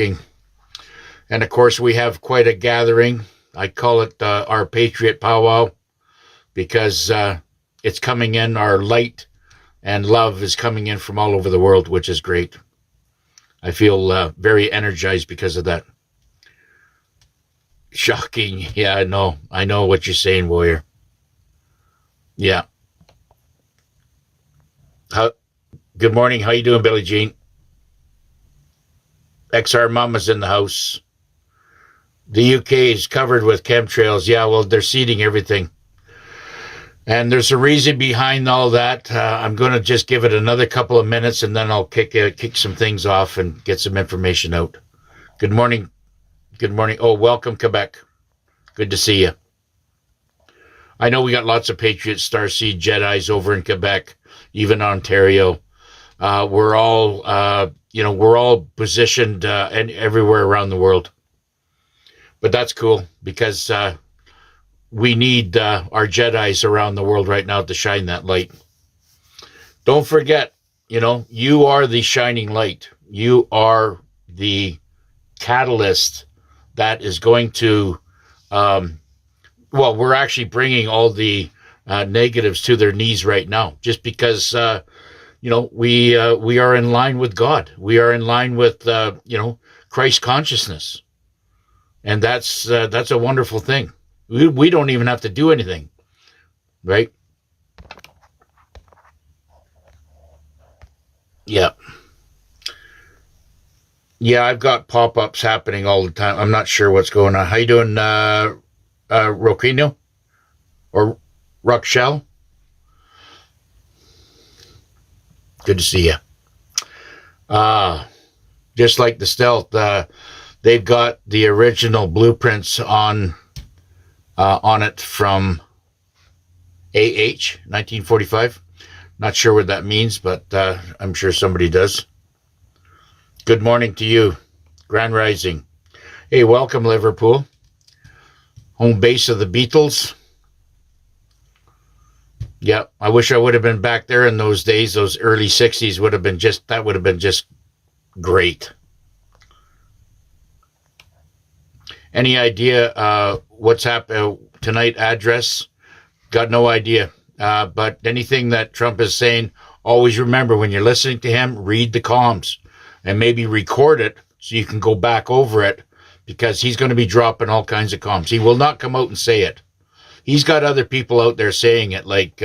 And of course, we have quite a gathering. I call it our Patriot Powwow because it's coming in. Our light and love is coming in from all over the world, which is great. I feel very energized because of that. Shocking. Yeah, I know. I know what you're saying, Warrior. Yeah. Good morning. How you doing, Billie Jean? XR Mama's in the house. The UK is covered with chemtrails. Yeah, well, they're seeding everything. And there's a reason behind all that. I'm going to just give it another couple of minutes, and then I'll kick some things off and get some information out. Good morning. Good morning. Oh, welcome, Quebec. Good to see you. I know we got lots of Patriot Starseed Jedis over in Quebec, even Ontario. We're all positioned and everywhere around the world. But that's cool because we need our Jedis around the world right now to shine that light. Don't forget, you are the shining light. You are the catalyst that is going to, we're actually bringing all the negatives to their knees right now, just because, we are in line with God. We are in line with, Christ consciousness. And that's a wonderful thing. We don't even have to do anything, right? Yeah. Yeah, I've got pop-ups happening all the time. I'm not sure what's going on. How you doing, Roquino? Or Rochelle? Good to see you. Just like the stealth, they've got the original blueprints on it from AH 1945. Not sure what that means, but I'm sure somebody does. Good morning to you, Grand Rising. Hey, welcome, Liverpool. Home base of the Beatles. Yeah, I wish I would have been back there in those days. Those early 60s would have been just great. Any idea what's happening tonight? Address? Got no idea. But anything that Trump is saying, always remember when you're listening to him, read the comms and maybe record it so you can go back over it, because he's going to be dropping all kinds of comms. He will not come out and say it. He's got other people out there saying it, like,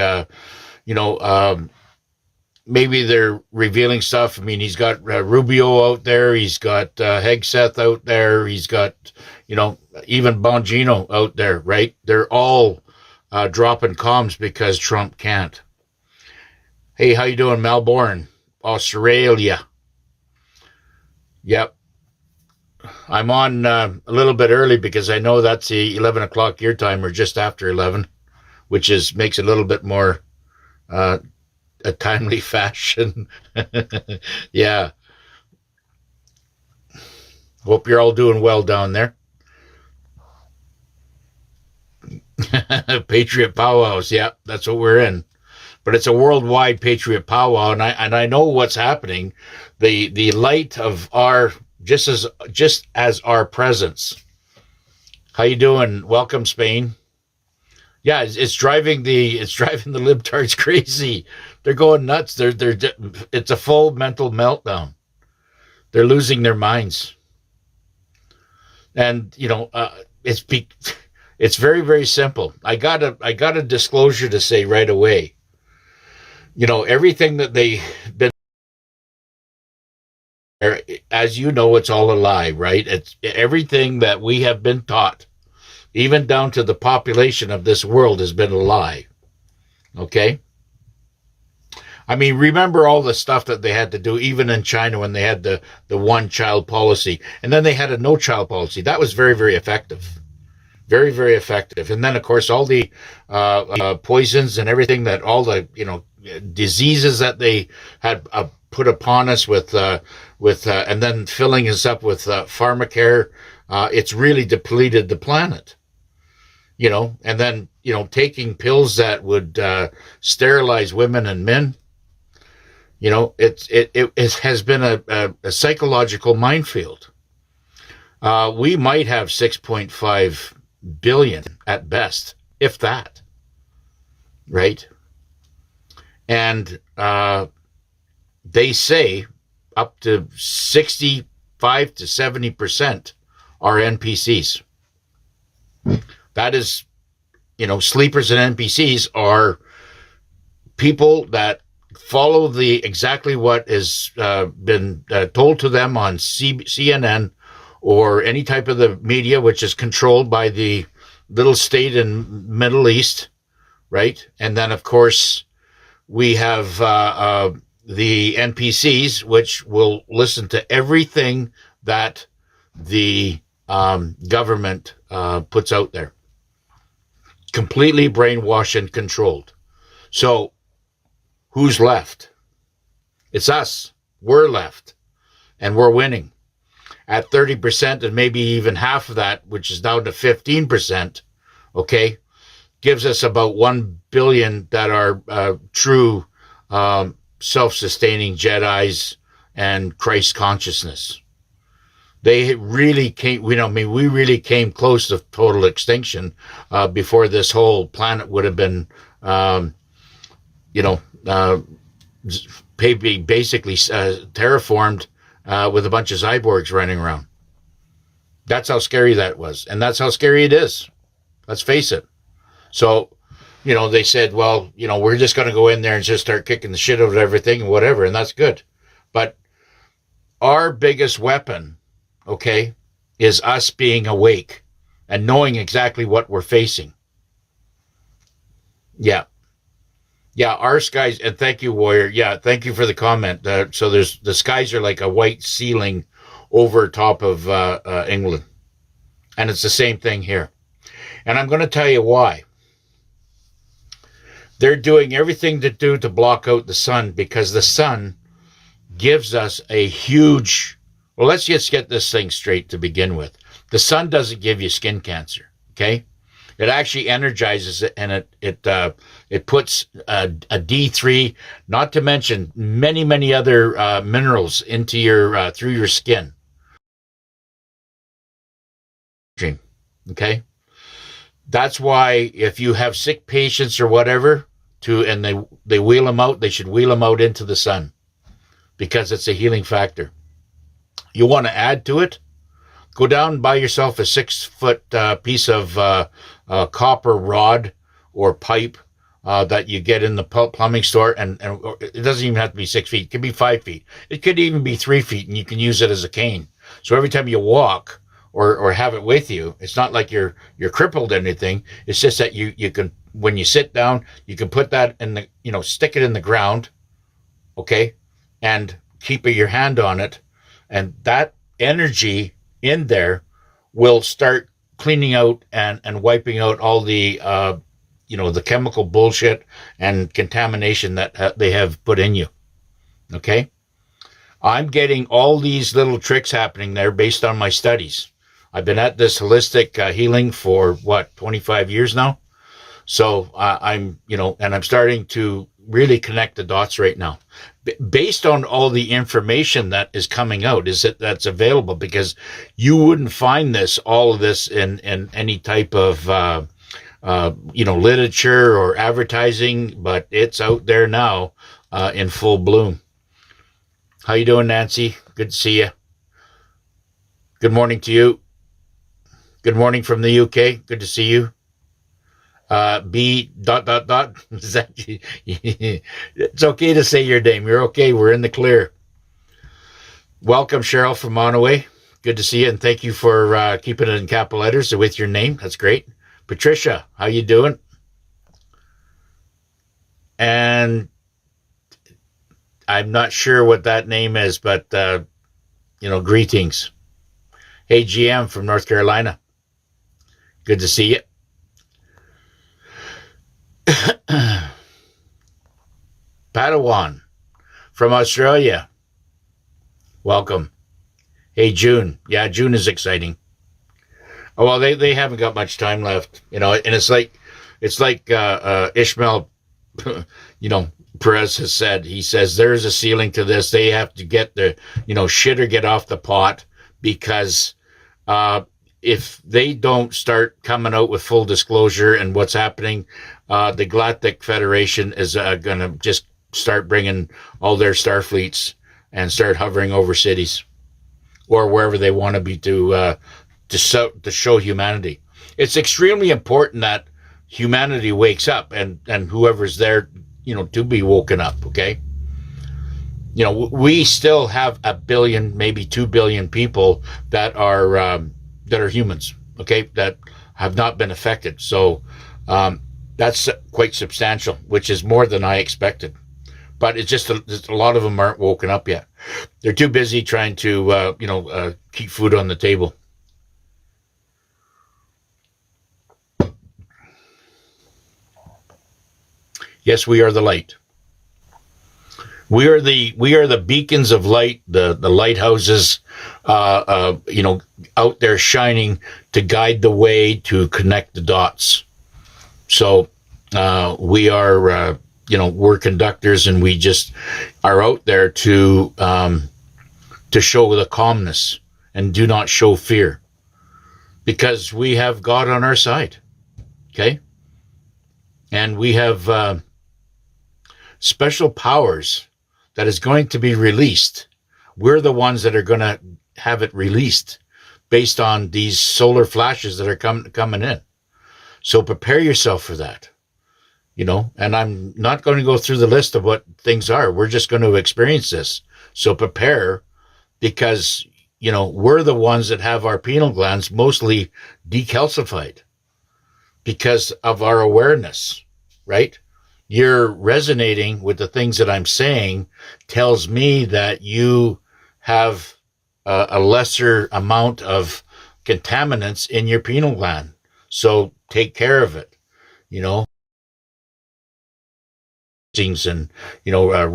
maybe they're revealing stuff. I mean, he's got Rubio out there. He's got Hegseth out there. He's got, even Bongino out there, right? They're all dropping comms because Trump can't. Hey, how you doing, Melbourne, Australia? Yep. I'm on a little bit early because I know that's the 11 o'clock your time, or just after 11, which makes it a little bit more a timely fashion. Yeah. Hope you're all doing well down there. Patriot powwows. Yeah, that's what we're in. But it's a worldwide Patriot powwow, and I know what's happening. The light of our just as our presence. How you doing? Welcome, Spain. Yeah, it's driving the libtards crazy. They're going nuts. It's a full mental meltdown. They're losing their minds. And it's very, very simple. I got a disclosure to say right away. Everything that they've been, as you know, it's all a lie, right? It's everything that we have been taught, even down to the population of this world, has been a lie. Okay? I mean, remember all the stuff that they had to do, even in China when they had the one-child policy. And then they had a no-child policy. That was very, very effective. Very, very effective. And then, of course, all the poisons and everything that all the, diseases that they had put upon us with and then filling us up with pharmacare, it's really depleted the planet. And then, taking pills that would sterilize women and men. It has been a psychological minefield. We might have 6.5 billion at best, if that, right? And they say up to 65 to 70% are NPCs. That is, sleepers and NPCs are people that follow exactly what has been told to them on CNN or any type of the media, which is controlled by the little state in Middle East, right? And then, of course, we have the NPCs, which will listen to everything that the government puts out there. Completely brainwashed and controlled. So who's left? It's us. We're left. And we're winning. At 30% and maybe even half of that, which is down to 15%, okay, gives us about 1 billion that are true self-sustaining Jedis and Christ consciousness. They really came, we really came close to total extinction before this whole planet would have been, basically terraformed with a bunch of cyborgs running around. That's how scary that was. And that's how scary it is. Let's face it. So, they said, well, we're just going to go in there and just start kicking the shit out of everything and whatever. And that's good. But our biggest weapon, okay, is us being awake and knowing exactly what we're facing. Yeah. Yeah, our skies, and thank you, Warrior. Yeah, thank you for the comment. So the skies are like a white ceiling over top of England. And it's the same thing here. And I'm going to tell you why. They're doing everything to block out the sun, because the sun gives us a huge... Well, let's just get this thing straight to begin with. The sun doesn't give you skin cancer, okay? It actually energizes it, and it puts a D3, not to mention many, many other minerals into your through your skin. Okay? That's why if you have sick patients or whatever, and they wheel them out, they should wheel them out into the sun, because it's a healing factor. You want to add to it? Go down and buy yourself a 6-foot piece of copper rod or pipe that you get in the plumbing store, and it doesn't even have to be 6 feet. It could be 5 feet. It could even be 3 feet, and you can use it as a cane. So every time you walk or have it with you, it's not like you're crippled or anything. It's just that you can, when you sit down, you can put that in the, stick it in the ground, okay, and keep your hand on it, and that energy in there will start cleaning out and wiping out all the, the chemical bullshit and contamination that they have put in you. Okay? I'm getting all these little tricks happening there based on my studies. I've been at this holistic healing for 25 years now. So I'm starting to really connect the dots right now. Based on all the information that is coming out, that's available, because you wouldn't find all of this in any type of literature or advertising, but it's out there now in full bloom. How you doing, Nancy? Good to see you. Good morning to you. Good morning from the UK. Good to see you. B ... Is that you? It's okay to say your name. You're okay. We're in the clear. Welcome, Cheryl from Monterey. Good to see you, and thank you for keeping it in capital letters with your name. That's great. Patricia, how you doing? And I'm not sure what that name is, but greetings. Hey, GM from North Carolina. Good to see you. Padawan from Australia. Welcome. Hey, June. Yeah, June is exciting. Oh, well, they haven't got much time left, and it's like Ishmael, Perez has said. He says there's a ceiling to this. They have to get the, shit or get off the pot, because If they don't start coming out with full disclosure and what's happening, the Galactic Federation is going to just start bringing all their starfleets and start hovering over cities or wherever they want to be to show humanity. It's extremely important that humanity wakes up and whoever's there, to be woken up. Okay. We still have 1 billion, maybe 2 billion people that are humans. Okay. That have not been affected. So, that's quite substantial, which is more than I expected. But it's just a lot of them aren't woken up yet. They're too busy trying to, keep food on the table. Yes, we are the light. We are the beacons of light, the lighthouses, out there shining to guide the way, to connect the dots. So we are, we're conductors, and we just are out there to show the calmness and do not show fear, because we have God on our side. Okay, and we have special powers that is going to be released. We're the ones that are going to have it released based on these solar flashes that are coming in. So prepare yourself for that, and I'm not going to go through the list of what things are. We're just going to experience this. So prepare, because, we're the ones that have our pineal glands mostly decalcified because of our awareness, right? You're resonating with the things that I'm saying, tells me that you have a lesser amount of contaminants in your pineal gland. So take care of it, and,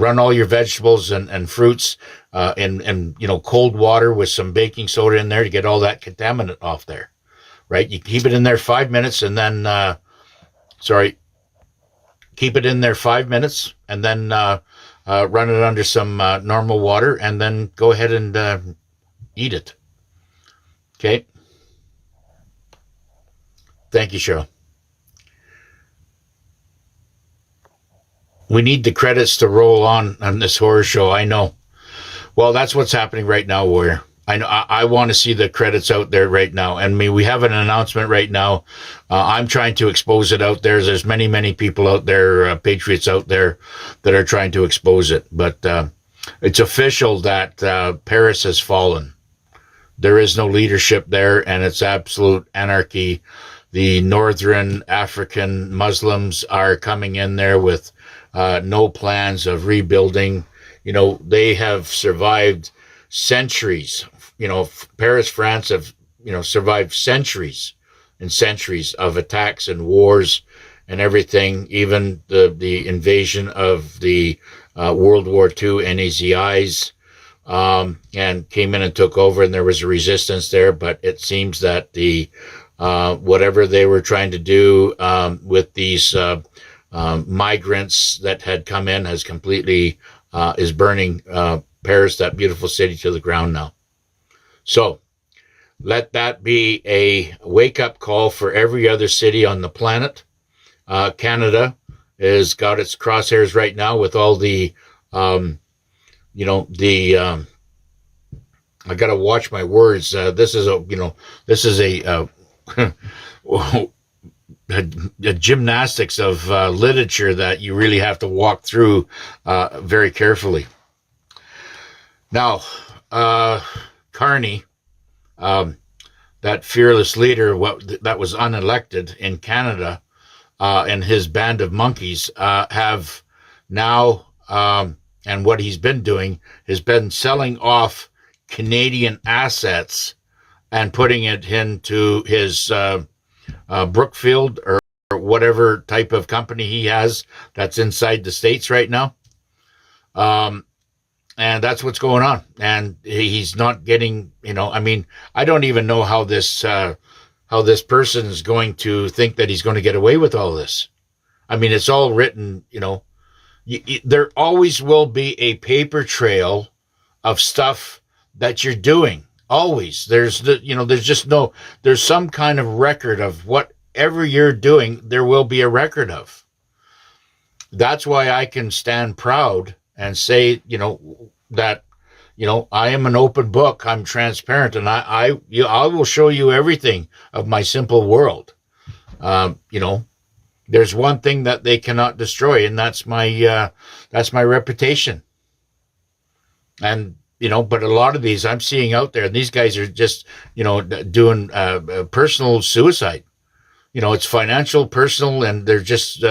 run all your vegetables and fruits in cold water with some baking soda in there to get all that contaminant off there, right? You keep it in there 5 minutes and then, keep it in there 5 minutes and then run it under some normal water and then go ahead and eat it. Okay. Thank you, Cheryl. We need the credits to roll on this horror show. I know. Well, that's what's happening right now, Warrior. I know. I want to see the credits out there right now. And we have an announcement right now. I'm trying to expose it out there. There's many, many people out there, patriots out there, that are trying to expose it. But it's official that Paris has fallen. There is no leadership there, and it's absolute anarchy. The Northern African Muslims are coming in there with no plans of rebuilding. They have survived centuries. Paris, France have, survived centuries and centuries of attacks and wars and everything. Even the invasion of the World War II NAZIs, and came in and took over, and there was a resistance there. But it seems that the whatever they were trying to do with these migrants that had come in has completely is burning Paris, that beautiful city, to the ground now. So let that be a wake-up call for every other city on the planet. Canada has got its crosshairs right now with all the, I got to watch my words. This is a gymnastics of literature that you really have to walk through very carefully. Now, Carney, that fearless leader, that was unelected in Canada, and his band of monkeys have now, and what he's been doing has been selling off Canadian assets and putting it into his Brookfield or whatever type of company he has that's inside the States right now. And that's what's going on. And he's not getting, I don't even know how this person is going to think that he's going to get away with all this. It's all written, there always will be a paper trail of stuff that you're doing. Always. There's just no, there's some kind of record of whatever you're doing, there will be a record of. That's why I can stand proud and say, that, I am an open book. I'm transparent, and I will show you everything of my simple world. There's one thing that they cannot destroy, and that's my reputation. And, but a lot of these I'm seeing out there, and these guys are just, doing personal suicide. It's financial, personal, and they're just,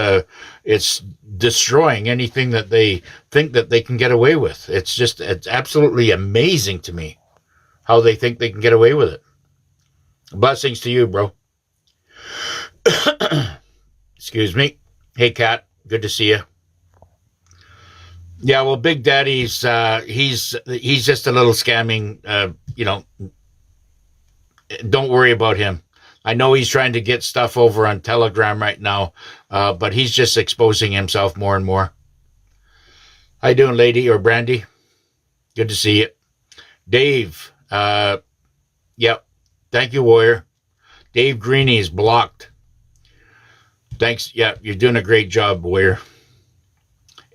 it's destroying anything that they think that they can get away with. It's absolutely amazing to me how they think they can get away with it. Blessings to you, bro. Excuse me. Hey, Kat. Good to see you. Yeah, well, Big Daddy's, he's just a little scamming, don't worry about him. I know he's trying to get stuff over on Telegram right now, but he's just exposing himself more and more. How you doing, lady or Brandy? Good to see you. Dave, yep. Thank you, Warrior. Dave Greeny is blocked. Thanks. Yeah, you're doing a great job, Warrior.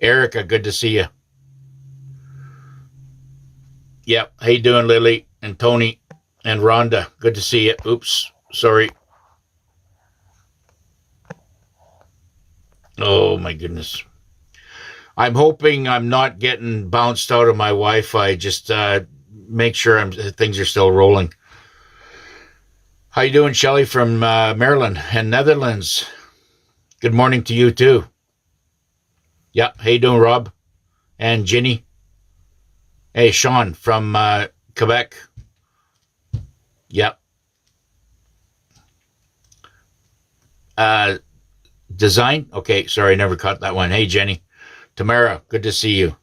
Erica, good to see you. Yep. How you doing, Lily and Tony and Rhonda? Good to see you. Oops. Sorry. Oh, my goodness. I'm hoping I'm not getting bounced out of my Wi-Fi. Just make sure things are still rolling. How you doing, Shelley from Maryland and Netherlands? Good morning to you, too. Yeah, how you doing, Rob? And Ginny? Hey, Sean from Quebec. Yep. Design? Okay, sorry, I never caught that one. Hey, Jenny. Tamara, good to see you.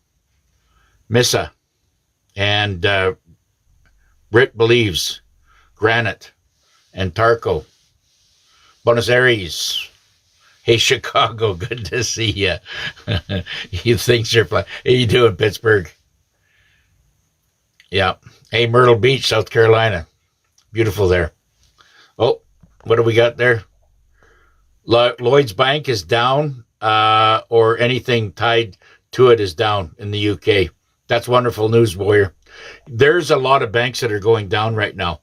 Missa. And Britt Believes. Granite. And Tarko. Buenos Aires. Hey, Chicago, good to see you. You think you're fine. How you doing, Pittsburgh? Yeah. Hey, Myrtle Beach, South Carolina. Beautiful there. Oh, what do we got there? Lloyd's Bank is down, or anything tied to it is down in the UK. That's wonderful news, Warrior. There's a lot of banks that are going down right now.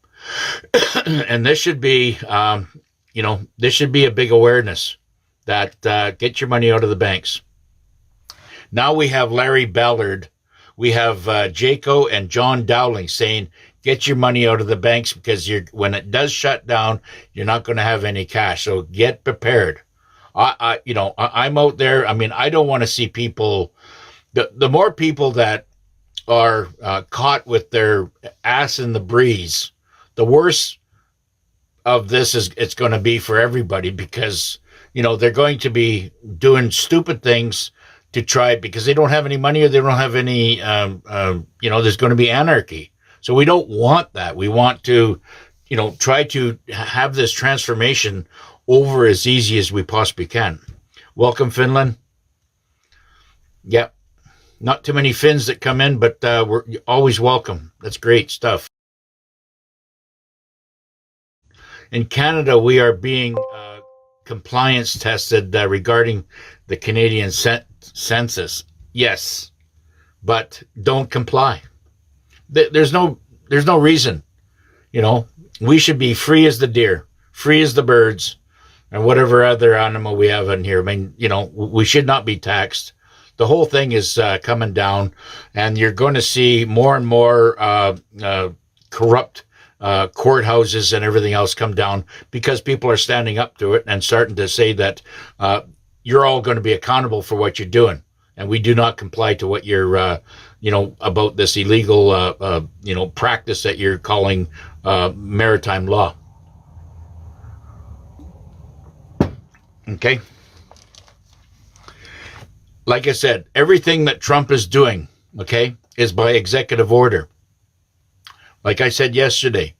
And this should be, this should be a big awareness that get your money out of the banks. Now we have Larry Ballard. We have Jaco and John Dowling saying, get your money out of the banks because when it does shut down, you're not going to have any cash. So get prepared. I'm out there. I mean, I don't want to see people, the more people that are caught with their ass in the breeze, the worse of this it's going to be for everybody because, they're going to be doing stupid things to try because they don't have any money or they don't have any, there's going to be anarchy. So we don't want that. We want to, try to have this transformation over as easy as we possibly can. Welcome, Finland. Yep. Not too many Finns that come in, but we're always welcome. That's great stuff. In Canada, we are being compliance tested regarding the Canadian census. Yes, but don't comply. There's no reason. We should be free as the deer, free as the birds, and whatever other animal we have in here. I mean, we should not be taxed. The whole thing is coming down, and you're going to see more and more corrupt courthouses and everything else come down because people are standing up to it and starting to say that you're all going to be accountable for what you're doing. And we do not comply to what you're, about this illegal, practice that you're calling maritime law. Okay? Like I said, everything that Trump is doing, okay, is by executive order. Like I said yesterday,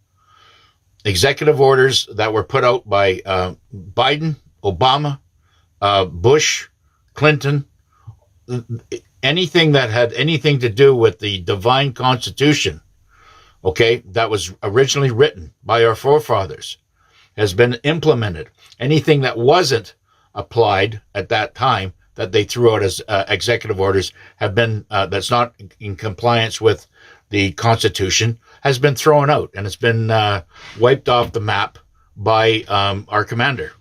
executive orders that were put out by Biden, Obama, Bush, Clinton, anything that had anything to do with the divine constitution, okay, that was originally written by our forefathers, has been implemented. Anything that wasn't applied at that time that they threw out as executive orders have been that's not in compliance with the Constitution has been thrown out, and it's been wiped off the map by our commander.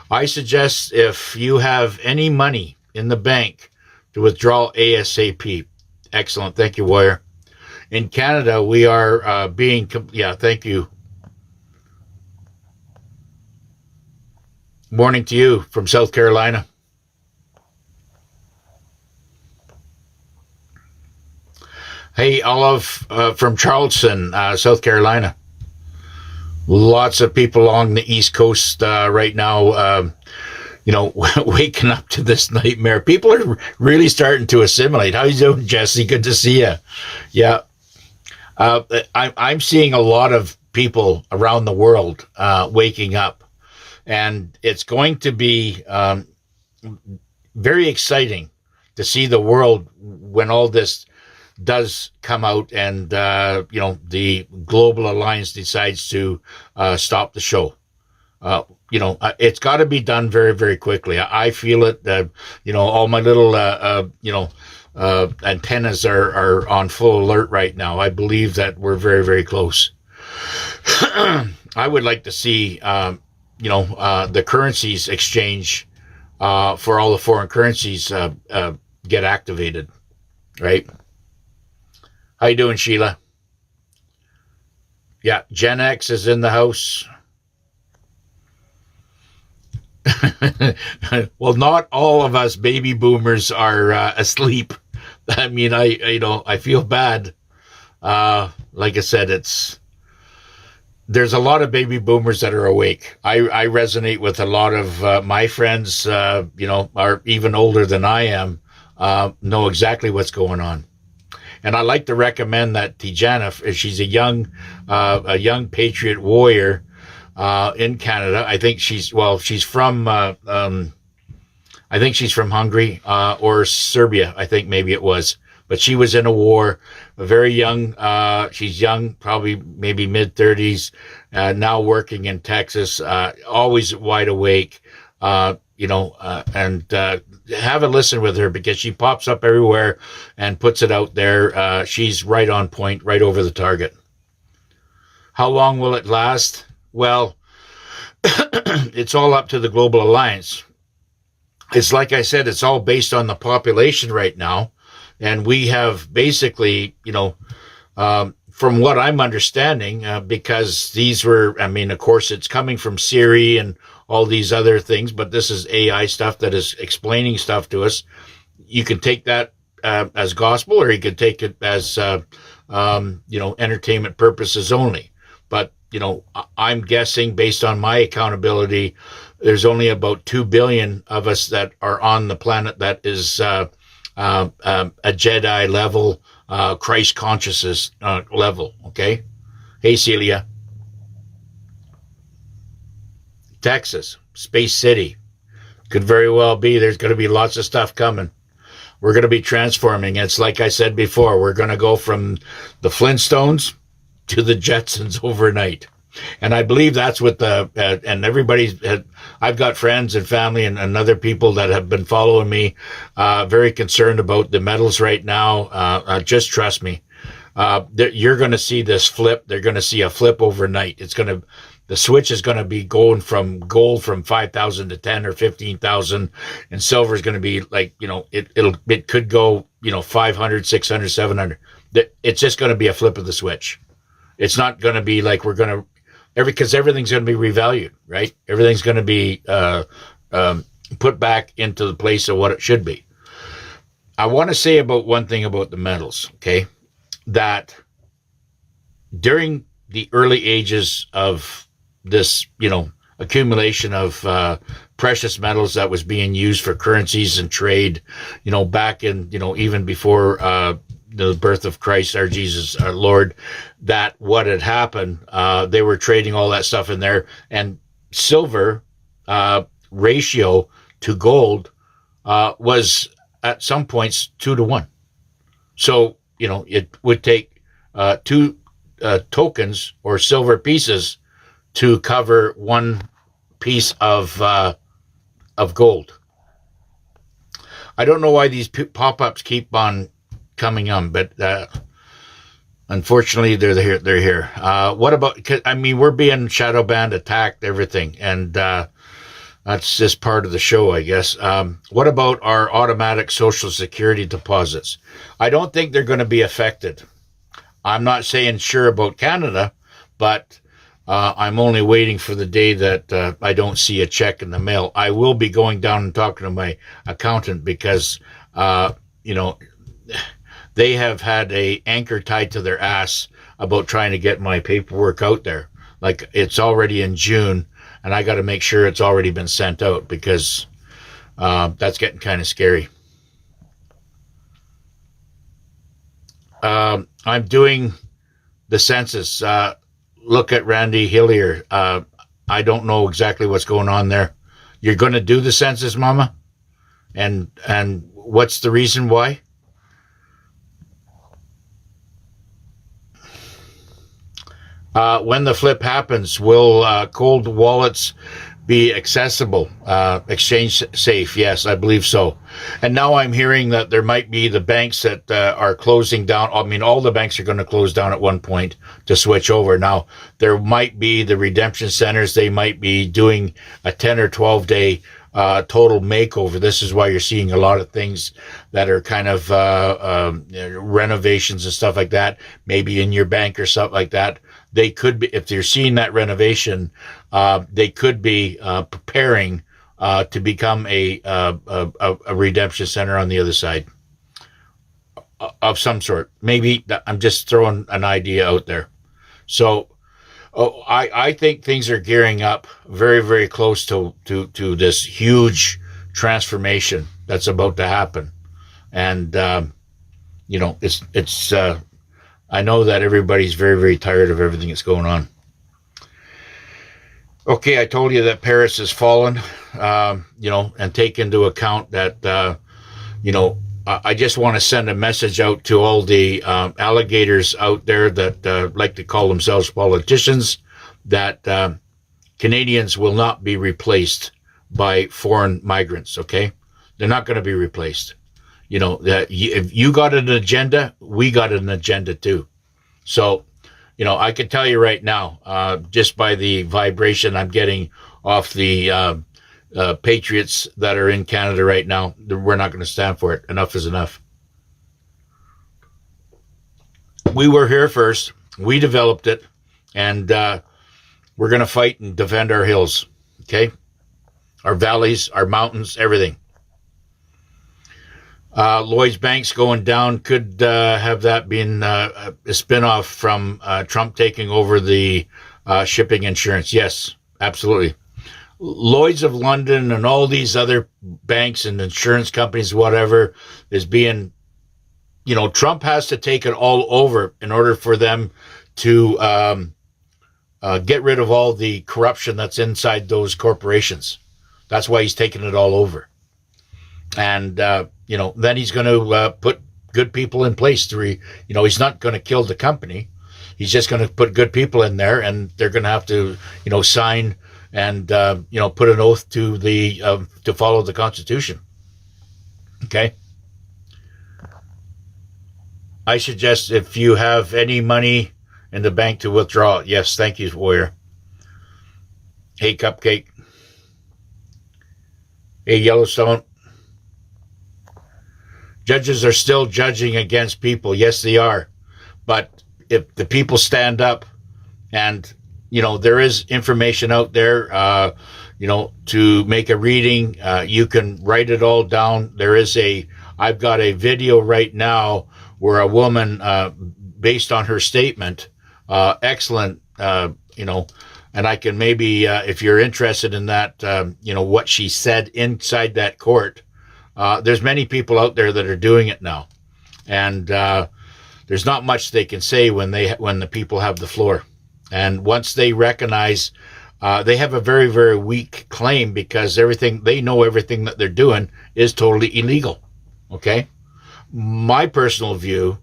I suggest if you have any money in the bank to withdraw ASAP. Excellent. Thank you, Warrior. In Canada, we are thank you. Morning to you from South Carolina. Hey, Olive from Charleston, South Carolina. Lots of people along the East Coast right now, waking up to this nightmare. People are really starting to assimilate. How you doing, Jesse? Good to see you. Yeah. I'm seeing a lot of people around the world waking up, and it's going to be very exciting to see the world when all this does come out and, the Global Alliance decides to stop the show. It's got to be done very, very quickly. I feel it. All my little, antennas are on full alert right now. I believe that we're very, very close. I would like to see, the currencies exchange for all the foreign currencies get activated, right? How you doing, Sheila? Yeah, Gen X is in the house. Well, not all of us baby boomers are asleep. I mean, I feel bad. Like I said, there's a lot of baby boomers that are awake. I resonate with a lot of my friends, are even older than I am, know exactly what's going on. And I like to recommend that Tijana, she's a young patriot warrior in Canada. I think she's from Hungary or Serbia. I think maybe it was, but she was in a war. Very young. She's young, probably maybe mid-30s. Now working in Texas. Always wide awake. And have a listen with her because she pops up everywhere and puts it out there. She's right on point, right over the target. How long will it last? Well, it's all up to the Global Alliance. It's like I said, it's all based on the population right now. And we have basically, from what I'm understanding, because these were, of course, it's coming from Siri and all these other things, but this is AI stuff that is explaining stuff to us. You can take that as gospel, or you could take it as, entertainment purposes only. But, I'm guessing based on my accountability, there's only about 2 billion of us that are on the planet that is a Jedi level, Christ consciousness level. Okay. Hey, Celia. Texas, Space City. Could very well be. There's going to be lots of stuff coming. We're going to be transforming. It's like I said before, we're going to go from the Flintstones to the Jetsons overnight. And I believe that's what and everybody's, I've got friends and family and other people that have been following me, very concerned about the metals right now. Just trust me. You're going to see this flip. They're going to see a flip overnight. The switch is going to be going from gold from 5,000 to 10 or 15,000, and silver is going to be like, it could go, 500, 600, 700. It's just going to be a flip of the switch. It's not going to be like because everything's going to be revalued, right? Everything's going to be put back into the place of what it should be. I want to say about one thing about the metals, okay? That during the early ages of this, accumulation of precious metals that was being used for currencies and trade, back in, even before the birth of Christ, our Jesus, our Lord, that what had happened, they were trading all that stuff in there, and silver ratio to gold was at some points 2 to 1. So, it would take two tokens or silver pieces to cover one piece of gold. I don't know why these pop-ups keep on coming on, but unfortunately, they're here. They're here. What about? I mean, we're being shadow banned, attacked, everything, and that's just part of the show, I guess. What about our automatic Social Security deposits? I don't think they're going to be affected. I'm not saying sure about Canada, but I'm only waiting for the day that I don't see a check in the mail. I will be going down and talking to my accountant because, they have had a anchor tied to their ass about trying to get my paperwork out there. Like, it's already in June, and I got to make sure it's already been sent out because that's getting kind of scary. I'm doing the census. Look at Randy Hillier. I don't know exactly what's going on there. You're going to do the census, Mama? And what's the reason why? When the flip happens, will cold wallets be accessible, exchange safe? Yes, I believe so. And now I'm hearing that there might be the banks that are closing down. I mean, all the banks are going to close down at one point to switch over. Now, there might be the redemption centers. They might be doing a 10 or 12 day total makeover. This is why you're seeing a lot of things that are kind of renovations and stuff like that, maybe in your bank or something like that. They could be, if you're seeing that renovation, they could be preparing to become a redemption center on the other side of some sort. Maybe I'm just throwing an idea out there. So I think things are gearing up very, very close to this huge transformation that's about to happen. And, it's I know that everybody's very, very tired of everything that's going on. Okay, I told you that Paris has fallen, and take into account that, I just want to send a message out to all the alligators out there that like to call themselves politicians, that Canadians will not be replaced by foreign migrants, okay? They're not going to be replaced. If you got an agenda, we got an agenda too. So, I can tell you right now, just by the vibration I'm getting off the patriots that are in Canada right now, we're not going to stand for it. Enough is enough. We were here first. We developed it, and we're going to fight and defend our hills, okay? Our valleys, our mountains, everything. Lloyd's Bank's going down. Could have that been a spinoff from Trump taking over the shipping insurance? Yes, absolutely. Lloyd's of London and all these other banks and insurance companies, whatever, is being, Trump has to take it all over in order for them to get rid of all the corruption that's inside those corporations. That's why he's taking it all over. And, then he's going to put good people in place he's not going to kill the company. He's just going to put good people in there, and they're going to have to, sign and, put an oath to to follow the Constitution. Okay. I suggest if you have any money in the bank to withdraw it. Yes. Thank you, Warrior. Hey, Cupcake. Hey, Yellowstone. Judges are still judging against people. Yes, they are. But if the people stand up and, there is information out there, to make a reading, you can write it all down. I've got a video right now where a woman, based on her statement, excellent, and I can maybe, if you're interested in that, what she said inside that court. There's many people out there that are doing it now, and there's not much they can say when the people have the floor. And once they recognize, they have a very, very weak claim because they know everything that they're doing is totally illegal. Okay, my personal view,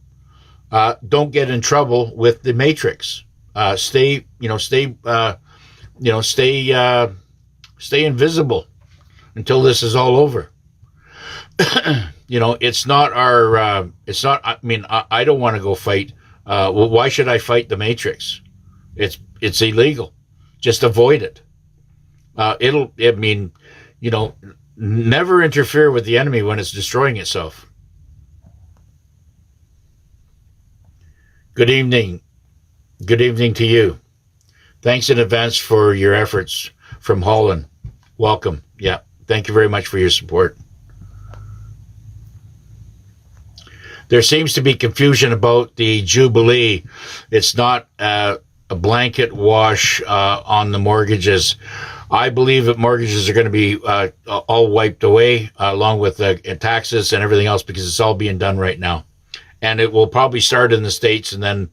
don't get in trouble with the Matrix. Stay invisible until this is all over. It's not our. It's not. I mean, I don't want to go fight. Well, why should I fight the Matrix? It's illegal. Just avoid it. Never interfere with the enemy when it's destroying itself. Good evening. Good evening to you. Thanks in advance for your efforts from Holland. Welcome. Yeah. Thank you very much for your support. There seems to be confusion about the Jubilee. It's not a blanket wash on the mortgages. I believe that mortgages are going to be all wiped away along with taxes and everything else because it's all being done right now. And it will probably start in the States and then,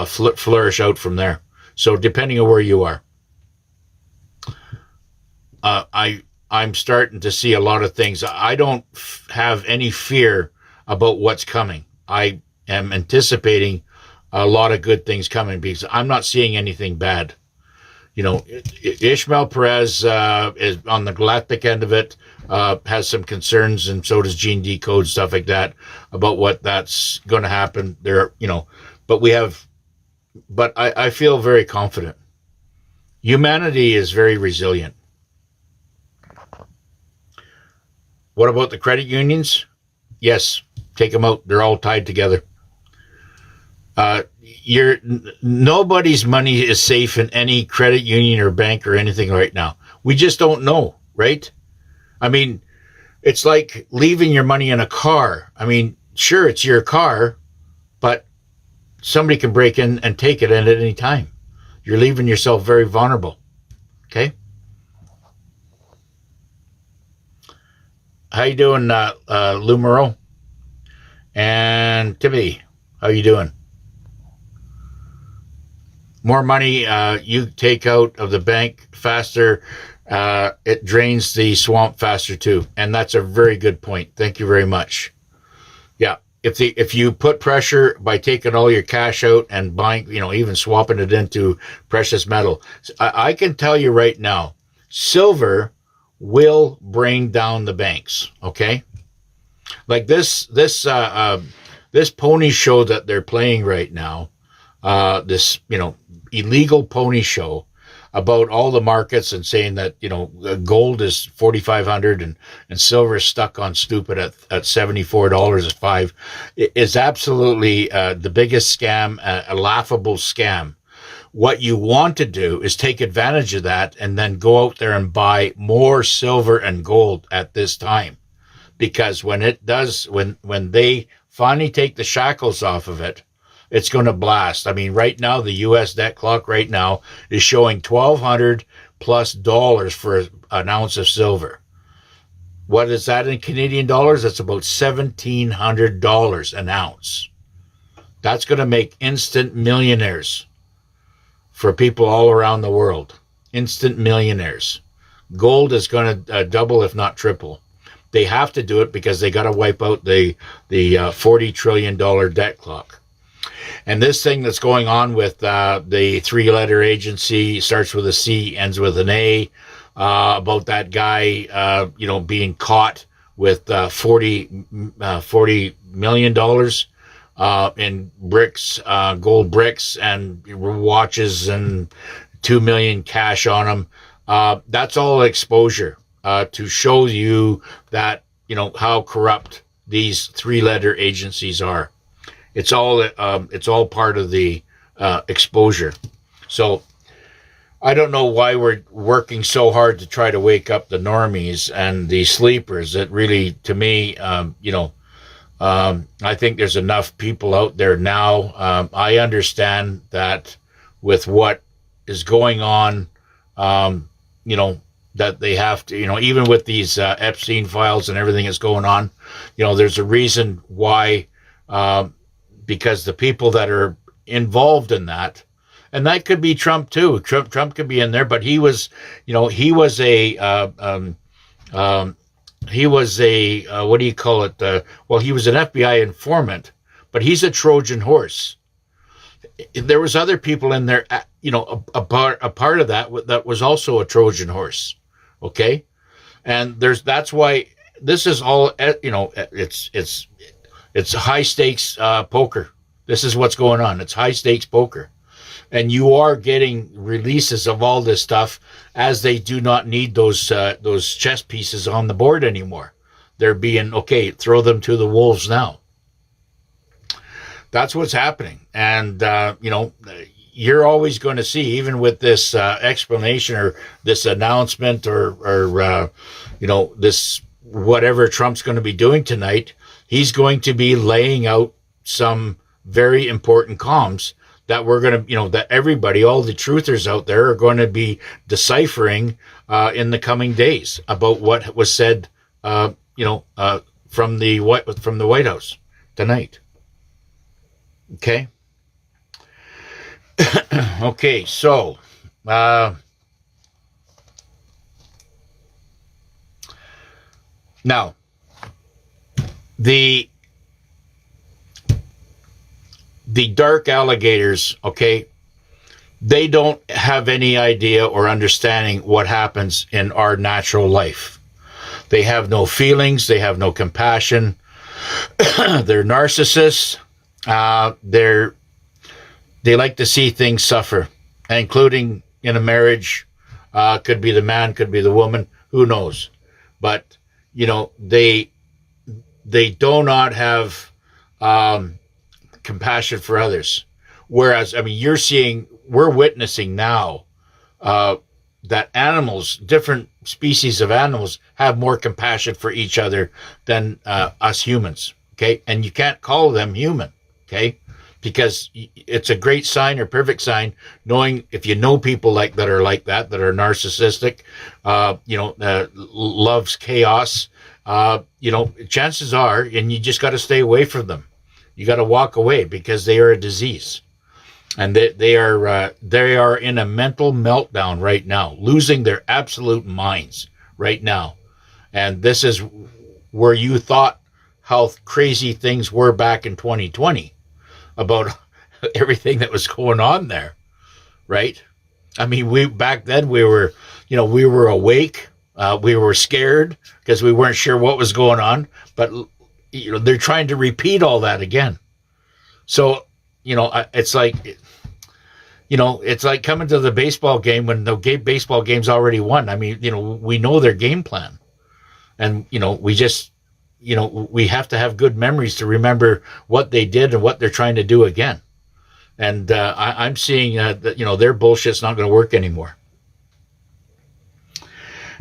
flourish out from there. So depending on where you are. I'm starting to see a lot of things. I don't have any fear about what's coming. I am anticipating a lot of good things coming because I'm not seeing anything bad. Ishmael Perez is on the galactic end of it, has some concerns, and so does Gene Decode, stuff like that, about what that's going to happen there, but I feel very confident. Humanity is very resilient. What about the credit unions? Yes, take them out. They're all tied together. Nobody's money is safe in any credit union or bank or anything right now. We just don't know, right? I mean, it's like leaving your money in a car. I mean, sure, it's your car, but somebody can break in and take it at any time. You're leaving yourself very vulnerable. Okay? How you doing, Lumero? And Timothy, how you doing? More money you take out of the bank faster, it drains the swamp faster too. And that's a very good point. Thank you very much. Yeah. If you put pressure by taking all your cash out and buying, even swapping it into precious metal, I can tell you right now, silver will bring down the banks. Okay. Like this pony show that they're playing right now, this, illegal pony show about all the markets and saying that, gold is 4,500 and silver is stuck on stupid at $74 at 5 is absolutely the biggest scam, a laughable scam. What you want to do is take advantage of that and then go out there and buy more silver and gold at this time. Because when they finally take the shackles off of it, it's going to blast. I mean, right now, the U.S. debt clock right now is showing $1,200 plus for an ounce of silver. What is that in Canadian dollars? That's about $1,700 an ounce. That's going to make instant millionaires for people all around the world. Instant millionaires. Gold is going to double, if not triple. They have to do it because they got to wipe out the $40 trillion debt clock. And this thing that's going on with the three-letter agency, starts with a C, ends with an A, about that guy, being caught with $40 million in bricks, gold bricks, and watches, and $2 million cash on them. That's all exposure to show you that how corrupt these three-letter agencies are. It's all part of the exposure. So I don't know why we're working so hard to try to wake up the normies and the sleepers. That really, to me, I think there's enough people out there now. I understand that with what is going on, that they have to, even with these Epstein files and everything that's going on, there's a reason why. Because the people that are involved in that, and that could be Trump too. Trump could be in there, but he was a what do you call it? Well, he was an FBI informant, but he's a Trojan horse. There was other people in there, a part of that was also a Trojan horse. Okay. And that's why this is all, it's high stakes poker. This is what's going on. It's high stakes poker. And you are getting releases of all this stuff as they do not need those chess pieces on the board anymore. They're being, okay, throw them to the wolves now. That's what's happening. And, you're always going to see, even with this explanation or this announcement or this whatever Trump's going to be doing tonight, he's going to be laying out some very important comms that we're going to, that everybody, all the truthers out there are going to be deciphering in the coming days about what was said, from the White House tonight. Okay. Okay, so now the dark alligators, okay, they don't have any idea or understanding what happens in our natural life. They have no feelings. They have no compassion. They're narcissists. They like to see things suffer, including in a marriage. Could be the man, could be the woman, who knows? But, they do not have compassion for others. Whereas, we're witnessing now that animals, different species of animals, have more compassion for each other than us humans, okay? And you can't call them human, okay? Because it's a great sign or perfect sign, knowing if you know people that are narcissistic, loves chaos, chances are, and you just got to stay away from them. You got to walk away because they are a disease. And they are in a mental meltdown right now, losing their absolute minds right now. And this is where you thought how crazy things were back in 2020 about everything that was going on there, right? Back then we were awake, we were scared because we weren't sure what was going on, but they're trying to repeat all that again. So, it's like coming to the baseball game when the baseball game's already won. We know their game plan. And, we just, we have to have good memories to remember what they did and what they're trying to do again. And I'm seeing that, their bullshit's not going to work anymore.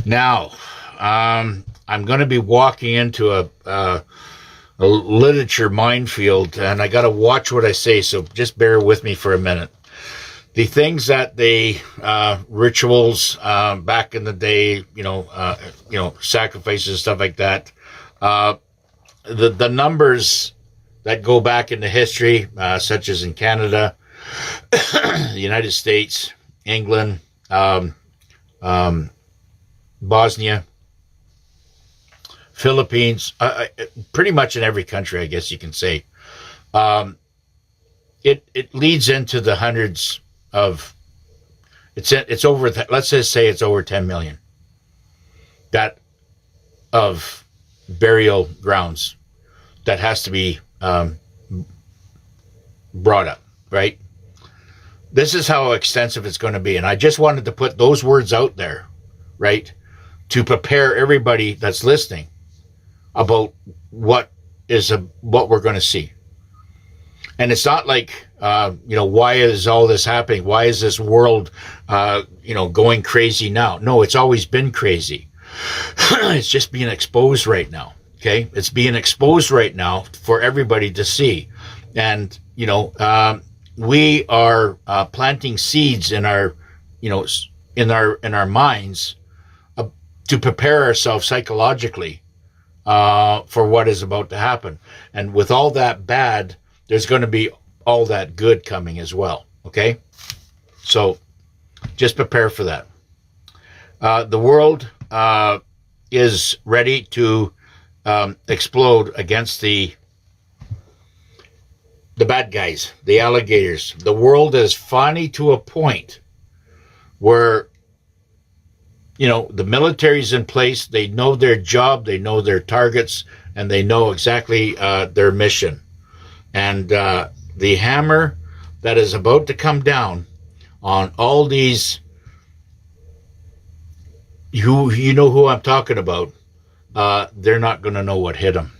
Now, I'm going to be walking into a literature minefield, and I got to watch what I say, so just bear with me for a minute. The things that they rituals back in the day, sacrifices, stuff like that. The numbers that go back into history, such as in Canada, the United States, England, Bosnia, Philippines, pretty much in every country, I guess you can say. It leads into the hundreds of, it's over, let's just say it's over 10 million that of burial grounds that has to be brought up, right? This is how extensive it's going to be. And I just wanted to put those words out there, right, to prepare everybody that's listening about what we're going to see. And it's not like, why is all this happening? Why is this world, going crazy now? No, it's always been crazy. It's just being exposed right now. Okay. It's being exposed right now for everybody to see. And, we are planting seeds in our, in our minds to prepare ourselves psychologically for what is about to happen. And with all that bad, there's going to be all that good coming as well. Okay. So just prepare for that. The world is ready to explode against the the bad guys, the alligators. The world is funny to a point where, the military's in place. They know their job, they know their targets, and they know exactly their mission. And the hammer that is about to come down on all these, you know who I'm talking about, they're not going to know what hit them.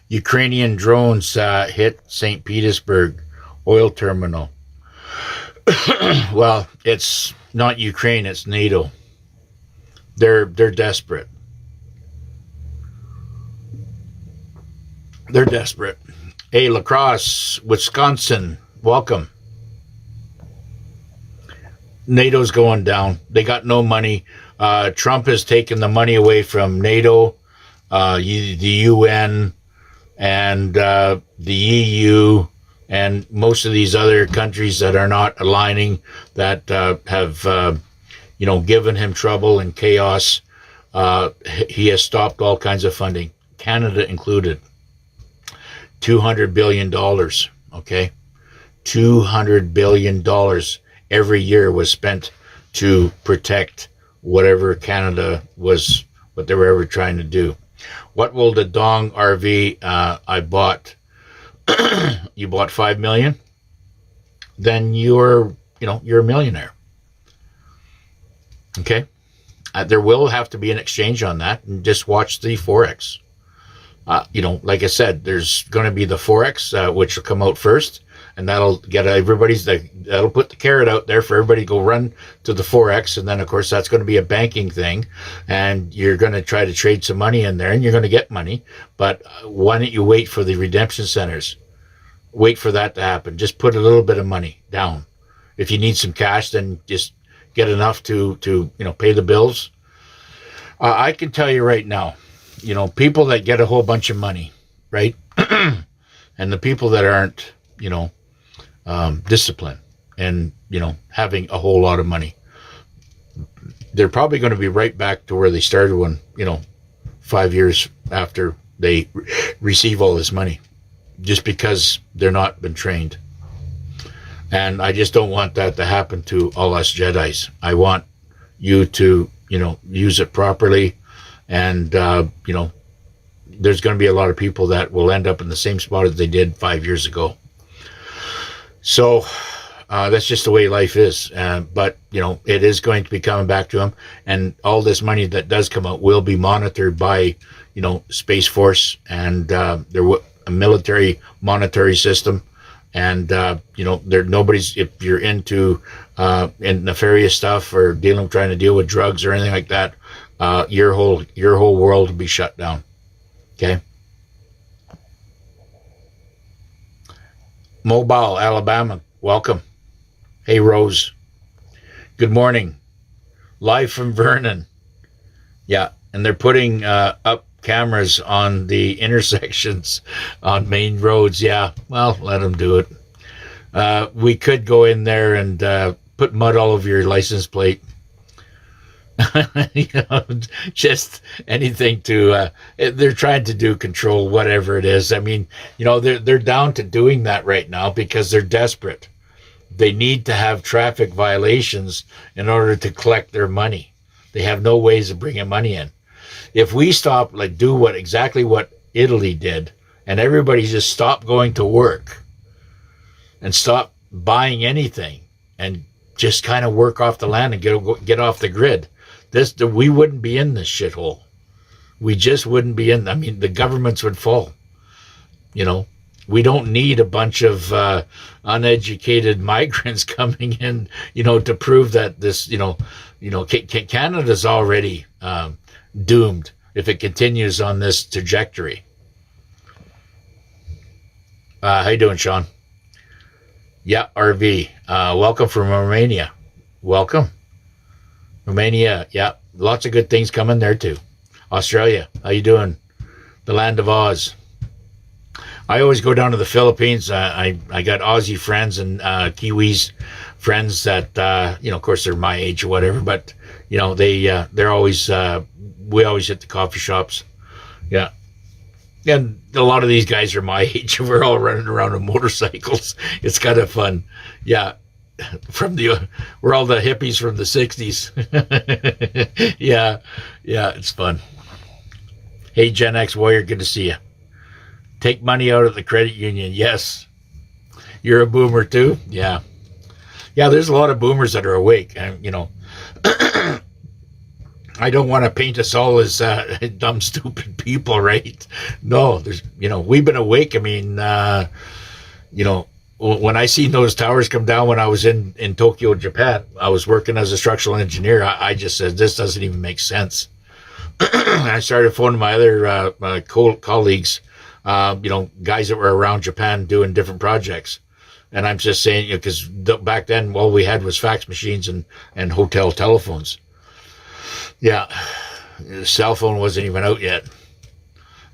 Ukrainian drones hit St. Petersburg oil terminal. Well, it's not Ukraine, it's NATO. They're desperate. They're desperate. Hey, La Crosse, Wisconsin, welcome. NATO's going down. They got no money. Trump has taken the money away from NATO, the UN, and the EU, and most of these other countries that are not aligning, that have, given him trouble and chaos. He has stopped all kinds of funding, Canada included. $200 billion, okay? $200 billion every year was spent to protect whatever Canada was, what they were ever trying to do. What will the Dong RV I bought? You bought $5 million? Then you're a millionaire. Okay? There will have to be an exchange on that, and just watch the Forex. Like I said, there's going to be the Forex, which will come out first, and that'll get that'll put the carrot out there for everybody to go run to the Forex. And then, of course, that's going to be a banking thing, and you're going to try to trade some money in there, and you're going to get money. But why don't you wait for the redemption centers? Wait for that to happen. Just put a little bit of money down. If you need some cash, then just get enough to pay the bills. I can tell you right now, people that get a whole bunch of money, right? And the people that aren't, disciplined and, having a whole lot of money, they're probably going to be right back to where they started when, 5 years after they receive all this money, just because they're not been trained. And I just don't want that to happen to all us Jedis. I want you to, use it properly. And, there's going to be a lot of people that will end up in the same spot as they did 5 years ago. So that's just the way life is. But, it is going to be coming back to them. And all this money that does come out will be monitored by, Space Force and a military monetary system. And, nobody's, if you're into nefarious stuff or trying to deal with drugs or anything like that, your whole world will be shut down. Okay. Mobile, Alabama, welcome. Hey, Rose. Good morning. Live from Vernon. Yeah, and they're putting up cameras on the intersections on main roads. Yeah, well, let them do it. We could go in there and put mud all over your license plate. Just anything to they're trying to control whatever it is. I mean, they're down to doing that right now because they're desperate. They need to have traffic violations in order to collect their money. They have no ways of bringing money in. If we stop, do exactly what Italy did, and everybody just stop going to work and stop buying anything and just kind of work off the land and get off the grid, we wouldn't be in this shithole. We just wouldn't be in. I mean, the governments would fall. We don't need a bunch of uneducated migrants coming in, to prove that this, Canada's already doomed if it continues on this trajectory. How you doing, Sean? Yeah, RV. Welcome from Romania. Welcome. Romania, yeah, lots of good things coming there too. Australia, how you doing? The land of Oz. I always go down to the Philippines. I got Aussie friends and Kiwis friends that of course they're my age or whatever, but they're always we always hit the coffee shops. Yeah, And a lot of these guys are my age, and we're all running around on motorcycles. It's kind of fun. Yeah. We're all the hippies from the 60s. Yeah. Yeah, it's fun. Hey, Gen X Warrior, good to see you. Take money out of the credit union. Yes. You're a boomer too? Yeah. Yeah, there's a lot of boomers that are awake. And, I don't want to paint us all as dumb, stupid people, right? No, we've been awake. I mean, when I seen those towers come down when I was in Tokyo, Japan, I was working as a structural engineer. I just said, this doesn't even make sense. I started phoning my other colleagues, guys that were around Japan doing different projects. And I'm just saying, because back then all we had was fax machines and hotel telephones. Yeah, the cell phone wasn't even out yet.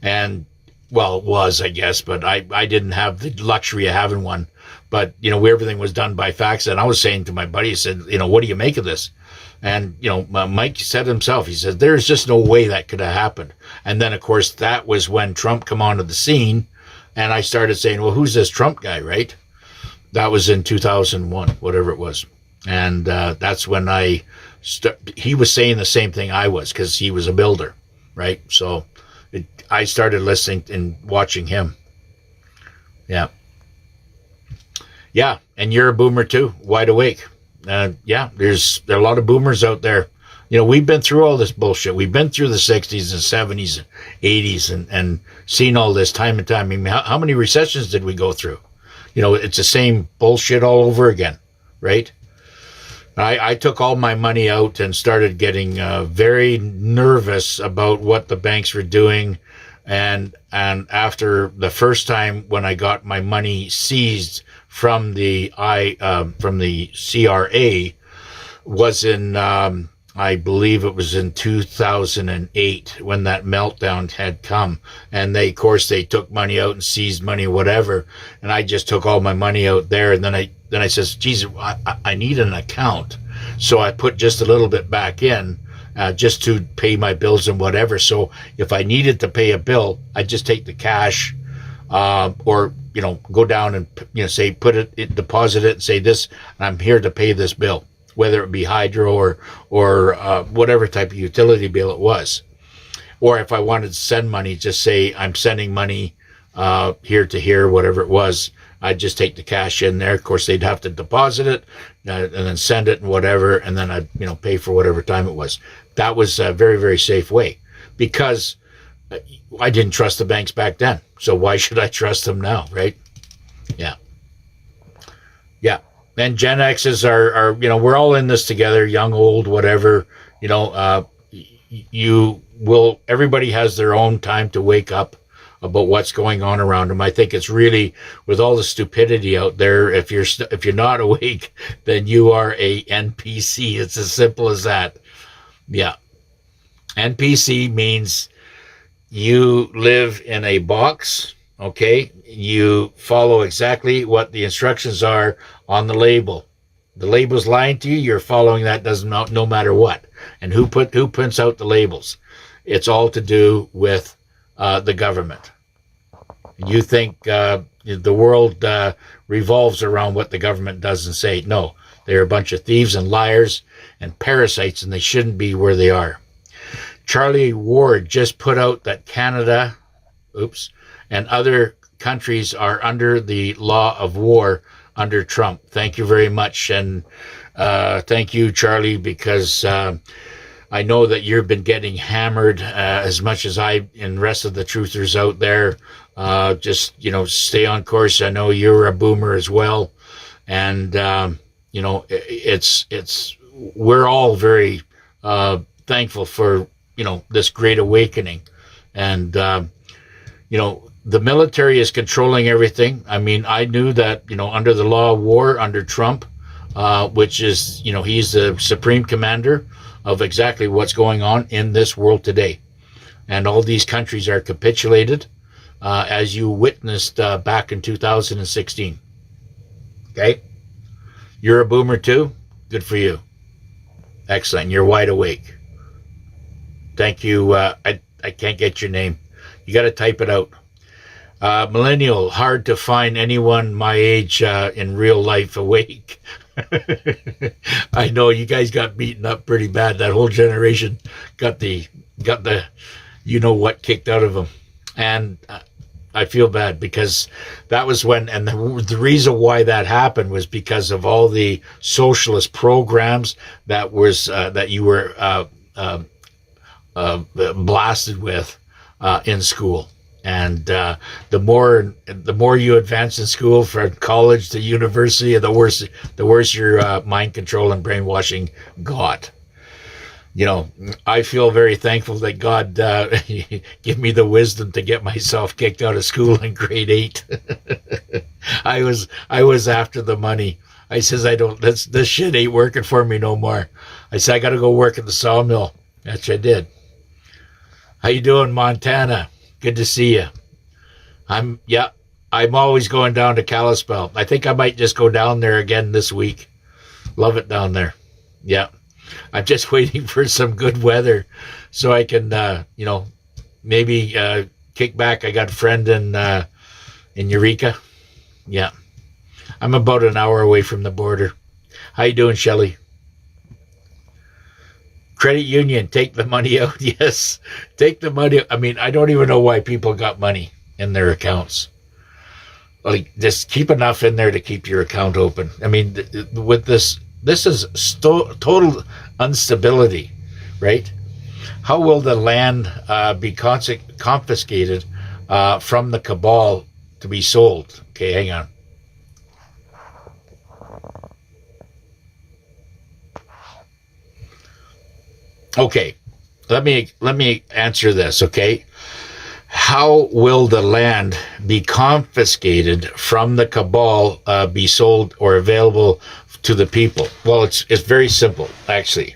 And, well, it was, I guess, but I didn't have the luxury of having one. But, everything was done by fax. And I was saying to my buddy, he said, what do you make of this? And, Mike said himself, he said, there's just no way that could have happened. And then, of course, that was when Trump come onto the scene. And I started saying, well, who's this Trump guy, right? That was in 2001, whatever it was. And that's when he was saying the same thing I was, because he was a builder, right? So I started listening and watching him. Yeah. Yeah, and you're a boomer too, wide awake. Yeah, there are a lot of boomers out there. We've been through all this bullshit. We've been through the 60s and 70s and 80s and seen all this time and time. I mean, how many recessions did we go through? It's the same bullshit all over again, right? I took all my money out and started getting very nervous about what the banks were doing. And after the first time when I got my money seized from the CRA was in, I believe it was in 2008 when that meltdown had come. And of course, they took money out and seized money, whatever. And I just took all my money out there. And then I says, geez, I need an account. So I put just a little bit back in, just to pay my bills and whatever. So if I needed to pay a bill, I'd just take the cash, or, go down and, say, deposit it and say this, I'm here to pay this bill, whether it be hydro or whatever type of utility bill it was. Or if I wanted to send money, just say I'm sending money here to here, whatever it was. I'd just take the cash in there. Of course, they'd have to deposit it and then send it and whatever, and then I'd pay for whatever time it was. That was a very, very safe way, because I didn't trust the banks back then. So why should I trust them now, right? Yeah. Yeah. And Gen X's are we're all in this together, young, old, whatever. Everybody has their own time to wake up about what's going on around them. I think it's really, with all the stupidity out there, if you're not awake, then you are a NPC. It's as simple as that. Yeah. NPC means you live in a box, okay? You follow exactly what the instructions are on the label. The label's lying to you, you're following that, no matter what. And who prints out the labels? It's all to do with the government. You think the world revolves around what the government does and say. No, they're a bunch of thieves and liars and parasites, and they shouldn't be where they are. Charlie Ward just put out that Canada, and other countries are under the law of war under Trump. Thank you very much, and thank you, Charlie, because I know that you've been getting hammered as much as I and the rest of the truthers out there. Just, stay on course. I know you're a boomer as well. And, we're all very thankful for, this great awakening. And, the military is controlling everything. I mean, I knew that, under the law of war, under Trump, which is, he's the supreme commander of exactly what's going on in this world today. And all these countries are capitulated, as you witnessed back in 2016. Okay? You're a boomer too? Good for you. Excellent. You're wide awake. Thank you. I can't get your name. You got to type it out. Millennial, hard to find anyone my age in real life awake. I know you guys got beaten up pretty bad. That whole generation got the you know what kicked out of them, and I feel bad because that was when, and the reason why that happened was because of all the socialist programs that you were blasted with in school. And the more you advance in school, from college to university, the worse your mind control and brainwashing got. You know, I feel very thankful that God give me the wisdom to get myself kicked out of school in grade 8. I was after the money. I says, this shit ain't working for me no more. I said, I got to go work at the sawmill. That's what I did. How you doing, Montana? Good to see you. I'm always going down to Kalispell. I think I might just go down there again this week. Love it down there. Yeah. I'm just waiting for some good weather so I can, maybe kick back. I got a friend in Eureka. Yeah. I'm about an hour away from the border. How you doing, Shelley? Credit union, take the money out. Yes, take the money. I mean, I don't even know why people got money in their accounts. Like, just keep enough in there to keep your account open. I mean, with this is total instability, right? How will the land be confiscated from the cabal to be sold? Okay, hang on. Okay, let me answer this, okay? How will the land be confiscated from the cabal be sold or available to the people? Well, it's very simple, actually.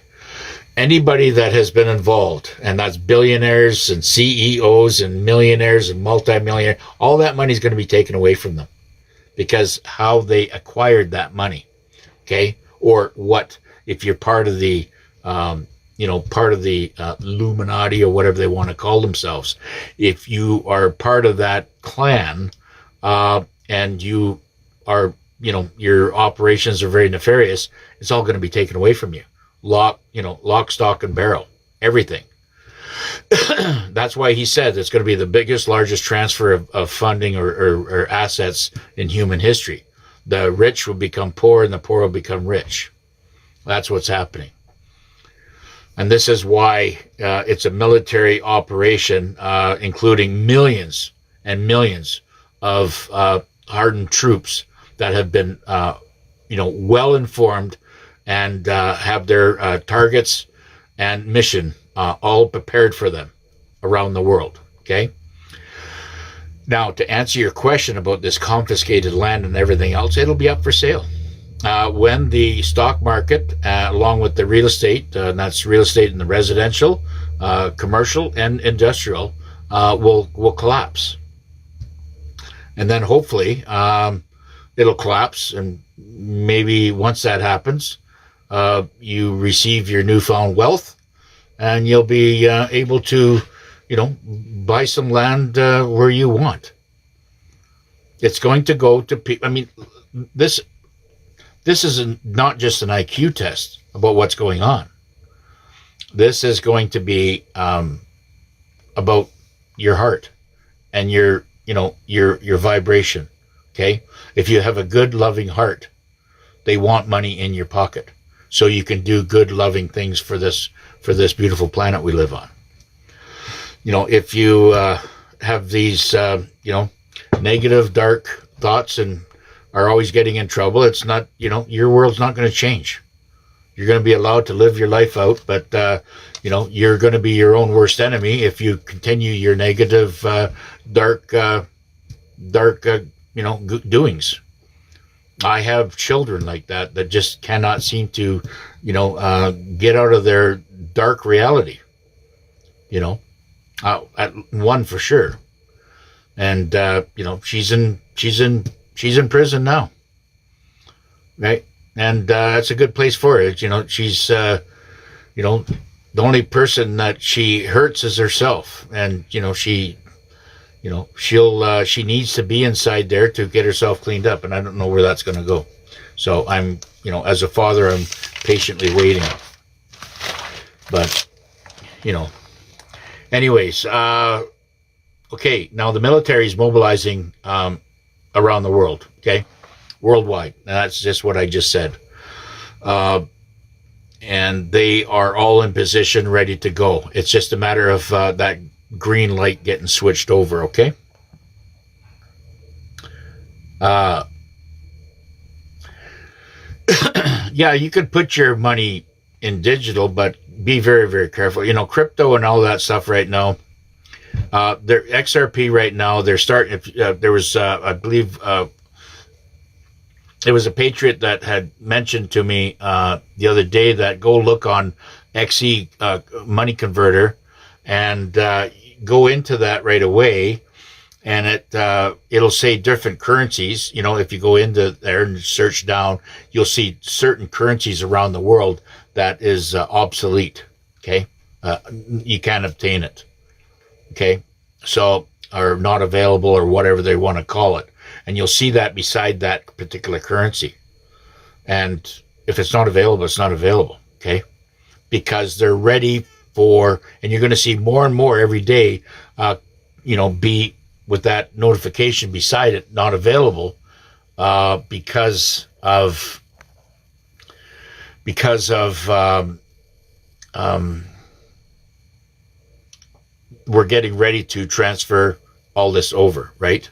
Anybody that has been involved, and that's billionaires and CEOs and millionaires and multimillionaires, all that money is going to be taken away from them because how they acquired that money, okay? Or what, if you're part of the Illuminati or whatever they want to call themselves. If you are part of that clan, and you are, your operations are very nefarious, it's all going to be taken away from you. Lock, stock, and barrel, everything. That's why he said it's going to be the biggest, largest transfer of funding or assets in human history. The rich will become poor and the poor will become rich. That's what's happening. And this is why it's a military operation, including millions and millions of hardened troops that have been, well informed and have their targets and mission all prepared for them around the world. Okay. Now, to answer your question about this confiscated land and everything else, it'll be up for sale. When the stock market, along with the real estate, and that's real estate in the residential, commercial, and industrial, will collapse. And then hopefully it'll collapse, and maybe once that happens, you receive your newfound wealth, and you'll be able to, buy some land where you want. It's going to go to people. I mean, this is not just an IQ test about what's going on. This is going to be about your heart and your vibration. Okay, if you have a good, loving heart, they want money in your pocket so you can do good, loving things for this beautiful planet we live on. If you have these negative, dark thoughts and are always getting in trouble, it's not, your world's not going to change. You're going to be allowed to live your life out, but, you're going to be your own worst enemy if you continue your negative, dark, doings. I have children like that just cannot seem to, get out of their dark reality, at one for sure. And, she's in prison now, right? And it's a good place for her. She's, the only person that she hurts is herself. And, she, she needs to be inside there to get herself cleaned up, and I don't know where that's going to go. So I'm, as a father, I'm patiently waiting. But, anyways, okay, now the military is mobilizing around the world, okay, worldwide. And that's just what I just said. And they are all in position, ready to go. It's just a matter of that green light getting switched over, okay? Yeah, you could put your money in digital, but be very, very careful. Crypto and all that stuff right now. Their XRP right now, they're starting. There was, I believe, it was a patriot that had mentioned to me the other day that go look on XE money converter and go into that right away, and it'll say different currencies. If you go into there and search down, you'll see certain currencies around the world that is obsolete. Okay, you can't obtain it. Okay, so are not available or whatever they want to call it, and you'll see that beside that particular currency. And if it's not available, it's not available. Okay, because they're ready for, and you're going to see more and more every day. Be with that notification beside it, not available, because of we're getting ready to transfer all this over, right?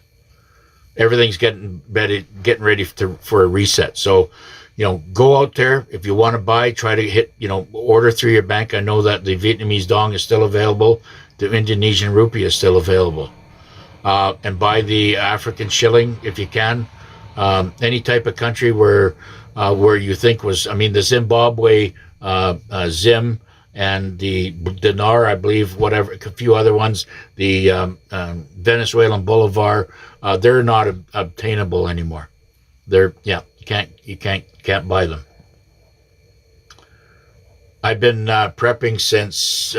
Everything's getting ready for a reset. So, go out there. If you want to buy, try to hit, order through your bank. I know that the Vietnamese dong is still available. The Indonesian rupee is still available. And buy the African shilling if you can. Any type of country where you think the Zimbabwe Zim, and the dinar, I believe, whatever, a few other ones, the Venezuelan bolivar, they're not obtainable anymore. You can't buy them. I've been prepping since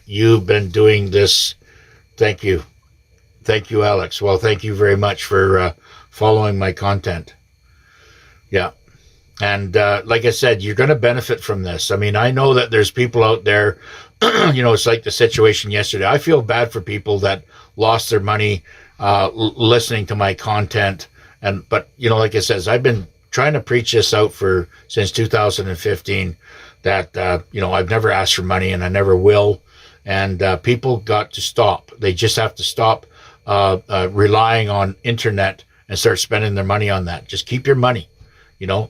you've been doing this. Thank you, Alex. Well, thank you very much for following my content. Yeah. And like I said, you're going to benefit from this. I know that there's people out there, it's like the situation yesterday. I feel bad for people that lost their money listening to my content. But like I said, I've been trying to preach this out since 2015 that, I've never asked for money and I never will. And people got to stop. They just have to stop relying on internet and start spending their money on that. Just keep your money.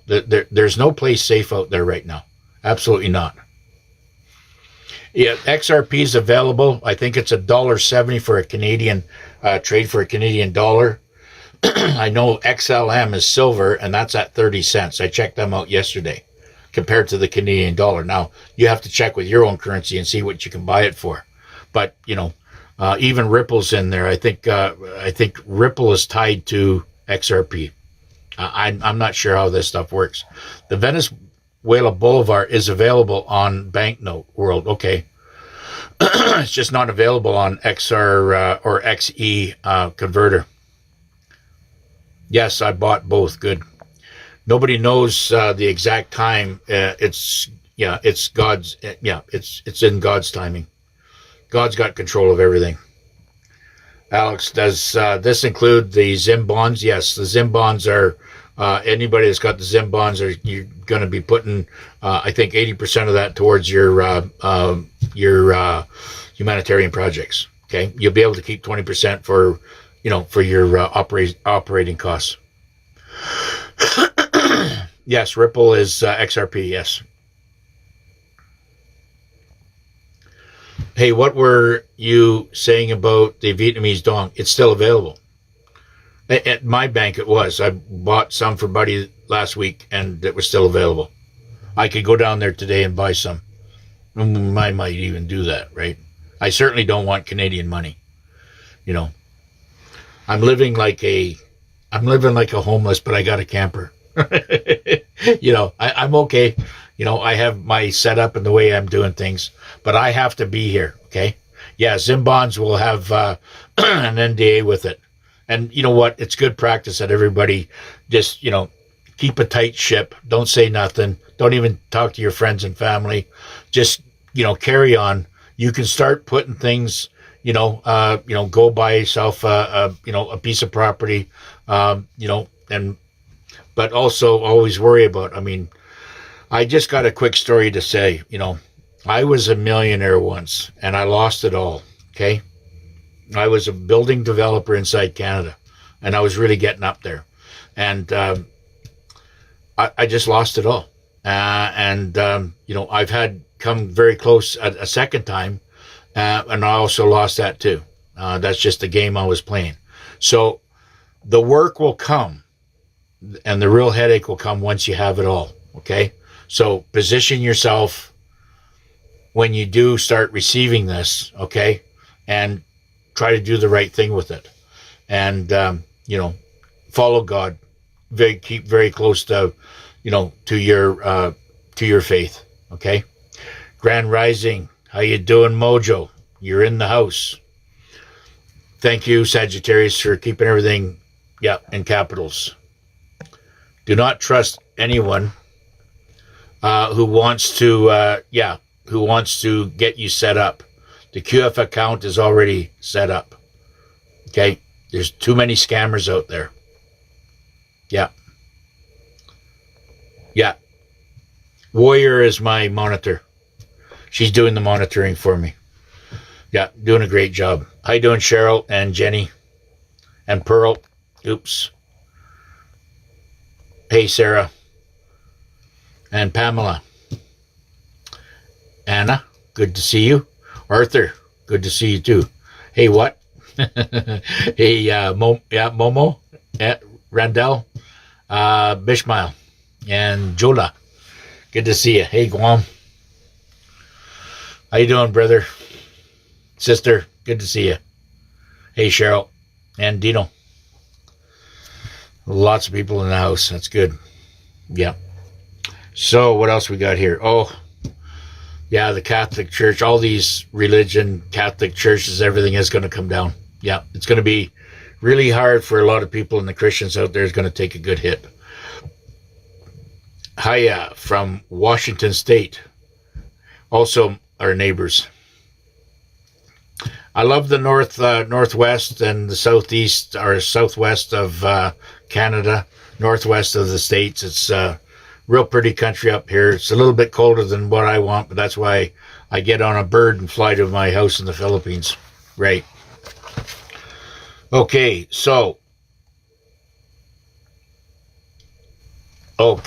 There's no place safe out there right now. Absolutely not. Yeah, XRP is available. I think it's $1.70 for a Canadian trade for a Canadian dollar. I know XLM is silver, and that's at 30 cents. I checked them out yesterday compared to the Canadian dollar. Now, you have to check with your own currency and see what you can buy it for. But, even Ripple's in there. I think Ripple is tied to XRP. I'm not sure how this stuff works. The Venezuela Bolivar is available on Banknote World. Okay. It's just not available on XR or XE converter. Yes, I bought both. Good. Nobody knows the exact time. It's God's. It's in God's timing. God's got control of everything. Alex, does this include the Zim bonds? Yes, the Zim bonds are, anybody that's got the Zim bonds, you're going to be putting, I think, 80% of that towards your humanitarian projects. Okay, you'll be able to keep 20% for your operating costs. Yes, Ripple is XRP. Yes. Hey, what were you saying about the Vietnamese dong? It's still available. At my bank, it was. I bought some for Buddy last week, and it was still available. I could go down there today and buy some. I might even do that, right? I certainly don't want Canadian money. I'm living like a homeless, but I got a camper. I'm okay. I have my setup and the way I'm doing things, but I have to be here. Okay. yeah, Zim Bonds will have an NDA with it. And you know what? It's good practice that everybody just, keep a tight ship. Don't say nothing. Don't even talk to your friends and family. Just, carry on. You can start putting things, go buy yourself a piece of property, but also always worry about, I just got a quick story to say, I was a millionaire once and I lost it all. Okay. I was a building developer inside Canada and I was really getting up there. And I just lost it all. I've had come very close a second time, and I also lost that too. That's just the game I was playing. So the work will come, and the real headache will come once you have it all, okay? So position yourself when you do start receiving this, okay? And try to do the right thing with it. And, follow God. Keep very close to, to your faith, okay? Grand Rising, how you doing, Mojo? You're in the house. Thank you, Sagittarius, for keeping everything, in capitals. Do not trust anyone who wants to get you set up. The QF account is already set up. Okay, there's too many scammers out there. Yeah. Warrior is my monitor. She's doing the monitoring for me. Yeah, doing a great job. How you doing, Cheryl and Jenny and Pearl? Oops. Hey, Sarah and Pamela. Anna, good to see you. Arthur, good to see you too. Hey, what? Hey, Momo, Randell, Bishmael, and Jola. Good to see you. Hey, Guam. How you doing, brother? Sister, good to see you. Hey, Cheryl and Dino. Lots of people in the house. That's good. Yeah. So what else we got here? Oh, yeah, the Catholic Church, all these Catholic churches, everything is going to come down. Yeah, it's going to be really hard for a lot of people, and the Christians out there is going to take a good hit. Hiya from Washington State. Also our neighbors. I love the northwest and the southeast or southwest of Canada, northwest of the States. It's a real pretty country up here. It's a little bit colder than what I want, but that's why I get on a bird and fly to my house in the Philippines. Right. Okay, so I've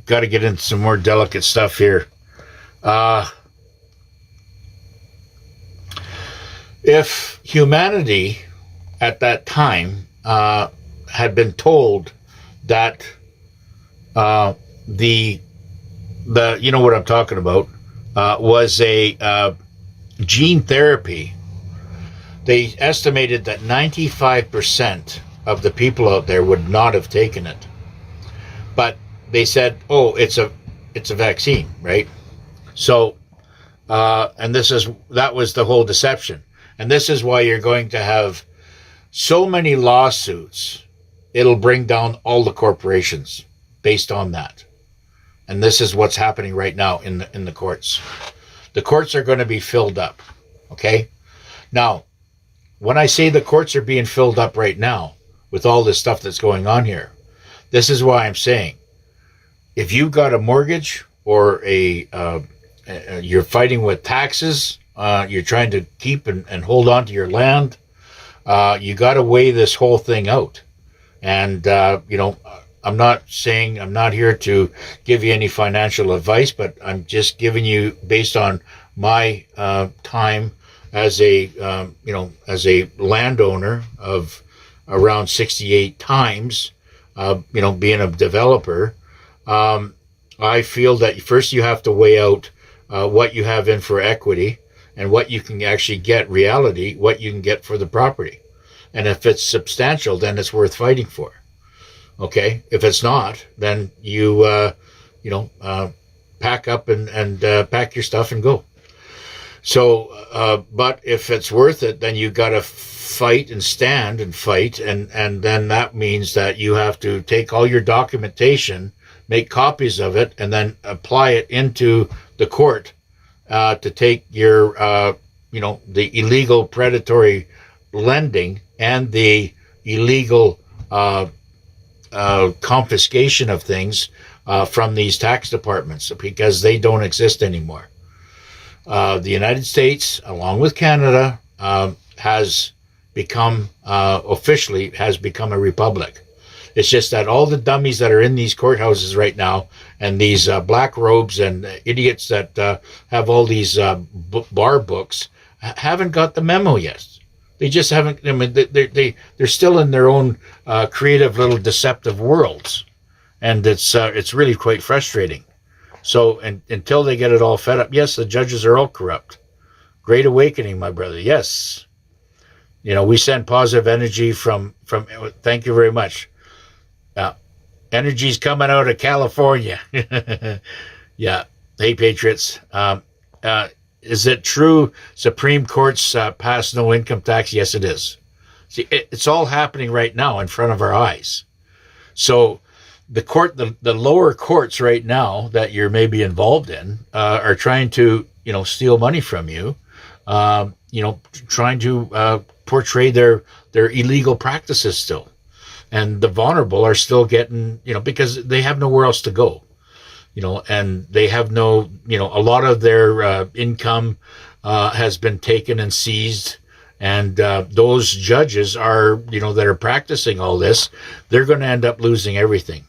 got to get into some more delicate stuff here. If humanity at that time had been told that the you know what I'm talking about was a gene therapy, they estimated that 95% of the people out there would not have taken it. But they said, oh, it's a vaccine, right? So, and that was the whole deception. And this is why you're going to have so many lawsuits. It'll bring down all the corporations based on that. And this is what's happening right now in the courts. The courts are going to be filled up. Okay? Now, when I say the courts are being filled up right now with all this stuff that's going on here, this is why I'm saying, if you've got a mortgage or you're fighting with taxes, you're trying to keep and hold on to your land, you got to weigh this whole thing out. And, I'm not here to give you any financial advice, but I'm just giving you based on my time as a landowner of around 68 times, being a developer. I feel that first you have to weigh out what you have in for equity and what you can actually get what you can get for the property. And if it's substantial, then it's worth fighting for. Okay. If it's not, then you, pack up and pack your stuff and go. So, but if it's worth it, then you got to fight and stand and fight, and then that means that you have to take all your documentation, make copies of it, and then apply it into the court to take your, the illegal predatory lending and the illegal confiscation of things from these tax departments, because they don't exist anymore. The United States, along with Canada, has become officially a republic. It's just that all the dummies that are in these courthouses right now, and these black robes and idiots that have all these bar books, haven't got the memo yet. They just haven't. I mean, they're still in their own creative little deceptive worlds, and it's really quite frustrating. So, until they get it all fed up, yes, the judges are all corrupt. Great awakening, my brother. Yes, we send positive energy from. Thank you very much. Energy's coming out of California. Yeah. Hey, Patriots. Is it true Supreme Court's passed no income tax? Yes, it is. See, it's all happening right now in front of our eyes. So the lower courts right now that you're maybe involved in are trying to, steal money from you, trying to portray their illegal practices still. And the vulnerable are still getting, because they have nowhere else to go. And they have no, a lot of their income has been taken and seized. And those judges are, that are practicing all this, they're going to end up losing everything.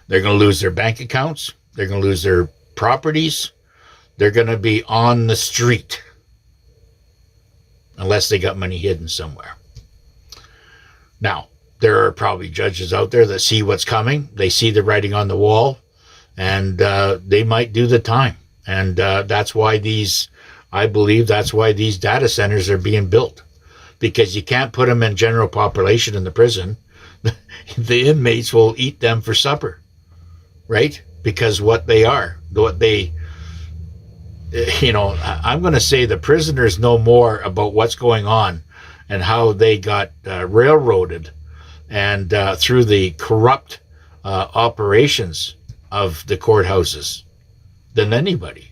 They're going to lose their bank accounts. They're going to lose their properties. They're going to be on the street unless they got money hidden somewhere. Now, there are probably judges out there that see what's coming. They see the writing on the wall. And they might do the time. And that's why I believe that's why these data centers are being built. Because you can't put them in general population in the prison. The inmates will eat them for supper. Right? Because I'm going to say the prisoners know more about what's going on and how they got railroaded and through the corrupt operations of the courthouses than anybody.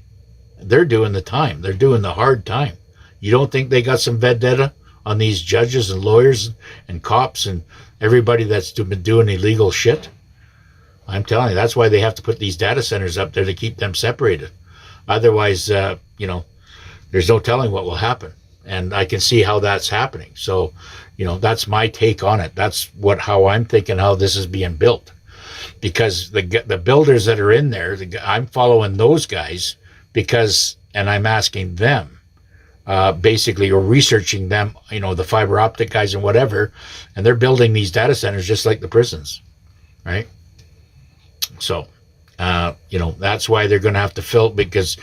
They're doing the time. They're doing the hard time. You don't think they got some vendetta on these judges and lawyers and cops and everybody that's been doing illegal shit? I'm telling you, that's why they have to put these data centers up there to keep them separated. Otherwise, there's no telling what will happen. And I can see how that's happening. So, that's my take on it. That's how I'm thinking how this is being built. Because the builders that are in there, I'm following those guys and I'm asking them, basically, or researching them, the fiber optic guys and whatever, and they're building these data centers just like the prisons, right? So, that's why they're going to have to fill, because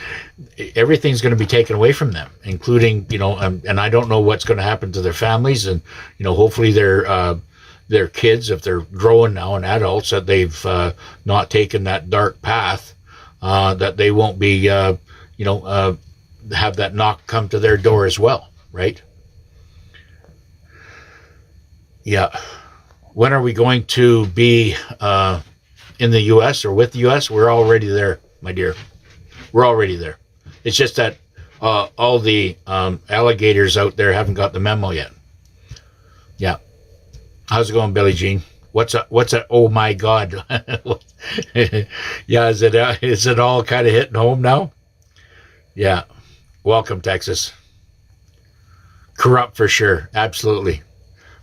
everything's going to be taken away from them, including, and I don't know what's going to happen to their families, and, hopefully their kids, if they're growing now and adults, that they've not taken that dark path, that they won't be, have that knock come to their door as well, right? Yeah. When are we going to be in the U.S. or with the U.S.? We're already there, my dear. We're already there. It's just that all the alligators out there haven't got the memo yet. Yeah. How's it going, Billie Jean? What's a oh my God? Yeah, is it all kind of hitting home now? Yeah. Welcome, Texas. Corrupt for sure. Absolutely.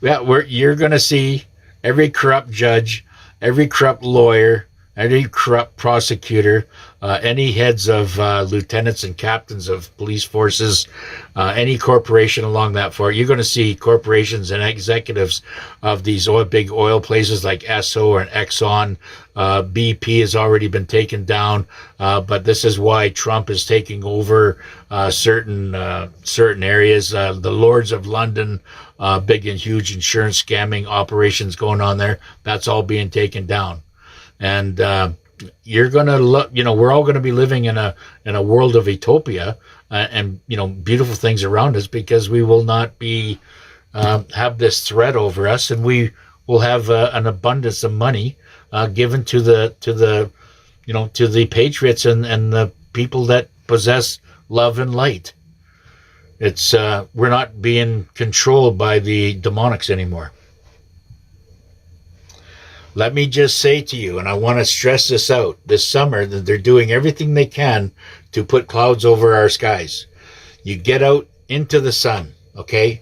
Yeah, you're going to see every corrupt judge, every corrupt lawyer, any corrupt prosecutor, any heads of lieutenants and captains of police forces, any corporation along that far. You're going to see corporations and executives of these big oil places like Esso or Exxon. BP has already been taken down, but this is why Trump is taking over certain areas. The Lords of London, big and huge insurance scamming operations going on there. That's all being taken down. And you're gonna look. We're all gonna be living in a world of utopia, and beautiful things around us, because we will not be have this threat over us, and we will have an abundance of money given to the patriots and the people that possess love and light. It's we're not being controlled by the demonics anymore. Let me just say to you, and I want to stress this out, this summer, that they're doing everything they can to put clouds over our skies. You get out into the sun, okay?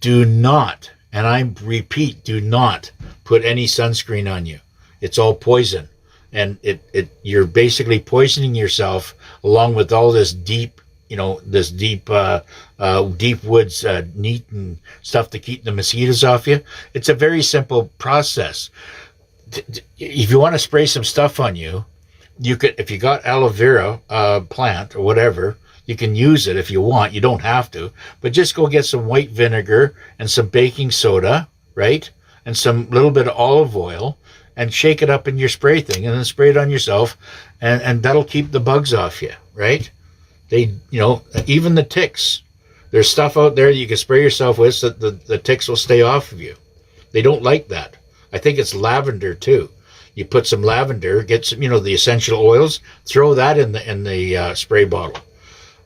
Do not, and I repeat, do not put any sunscreen on you. It's all poison. And you're basically poisoning yourself, along with all this deep deep woods neat and stuff to keep the mosquitoes off you. It's a very simple process. If you want to spray some stuff on you, you could, if you got aloe vera plant or whatever, you can use it if you want. You don't have to, but just go get some white vinegar and some baking soda, right? And some little bit of olive oil, and shake it up in your spray thing, and then spray it on yourself, and that'll keep the bugs off you, right? They, even the ticks. There's stuff out there you can spray yourself with so that the ticks will stay off of you. They don't like that. I think it's lavender too. You put some lavender, get some, the essential oils, throw that in the spray bottle,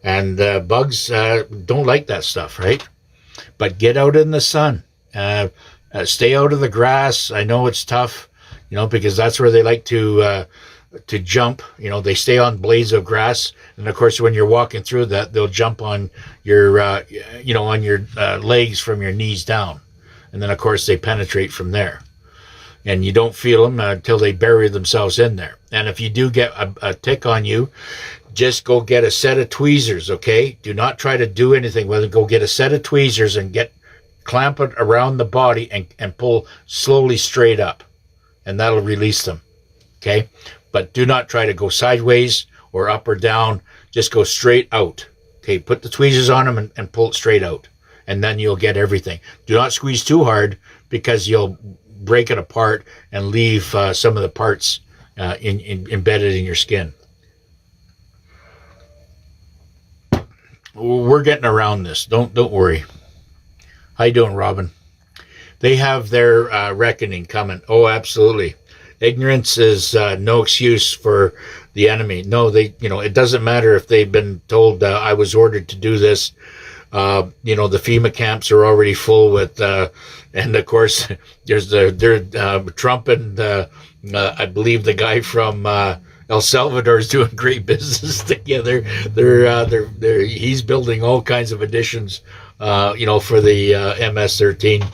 and bugs don't like that stuff, right? But get out in the sun, stay out of the grass. I know it's tough, because that's where they like to jump. They stay on blades of grass, and of course, when you're walking through that, they'll jump on your, on your legs from your knees down, and then of course they penetrate from there. And you don't feel them until they bury themselves in there. And if you do get a tick on you, just go get a set of tweezers, okay? Do not try to do anything with it. Go get a set of tweezers and clamp it around the body and pull slowly straight up. And that'll release them, okay? But do not try to go sideways or up or down. Just go straight out, okay? Put the tweezers on them and pull it straight out. And then you'll get everything. Do not squeeze too hard, because you'll break it apart and leave some of the parts embedded in your skin. We're getting around this. Don't worry. How you doing, Robin? They have their reckoning coming. Oh, absolutely. Ignorance is no excuse for the enemy. No, it doesn't matter if they've been told I was ordered to do this. The FEMA camps are already full with, and of course, there's Trump and I believe the guy from El Salvador is doing great business together. He's building all kinds of additions, for the MS-13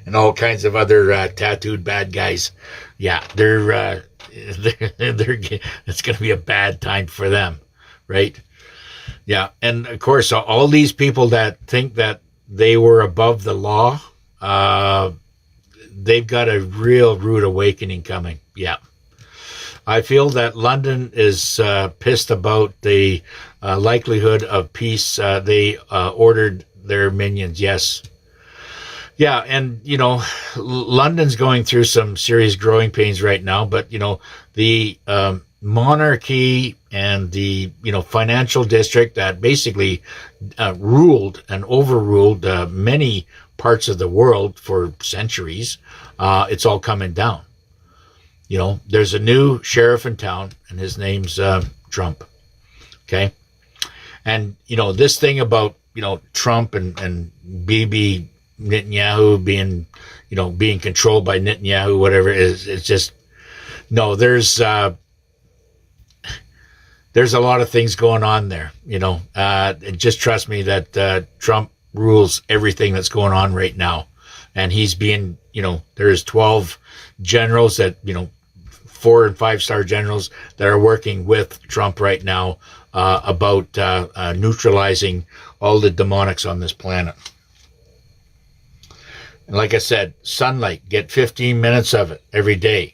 and all kinds of other tattooed bad guys. Yeah, they're it's going to be a bad time for them, right? Yeah, and of course, all these people that think that they were above the law, they've got a real rude awakening coming. Yeah. I feel that London is pissed about the likelihood of peace. They ordered their minions, yes. Yeah, and, London's going through some serious growing pains right now, but, the monarchy and the financial district that basically ruled and overruled many parts of the world for centuries, it's all coming down. There's a new sheriff in town, and his name's Trump. Okay, and this thing about Trump and Bibi Netanyahu being controlled by Netanyahu, whatever, it's just no. There's a lot of things going on there, and just trust me that Trump rules everything that's going on right now. And he's being, there's 12 generals that, 4 and 5 star generals that are working with Trump right now about neutralizing all the demonics on this planet. And like I said, sunlight, get 15 minutes of it every day.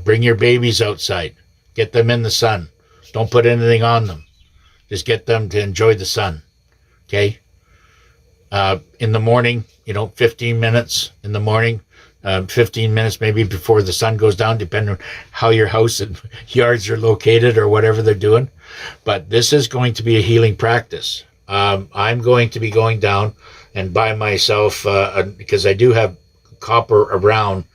Bring your babies outside. Get them in the sun. Don't put anything on them. Just get them to enjoy the sun. Okay? In the morning, 15 minutes in the morning, 15 minutes maybe before the sun goes down, depending on how your house and yards are located or whatever they're doing. But this is going to be a healing practice. I'm going to be going down and by myself because I do have copper around,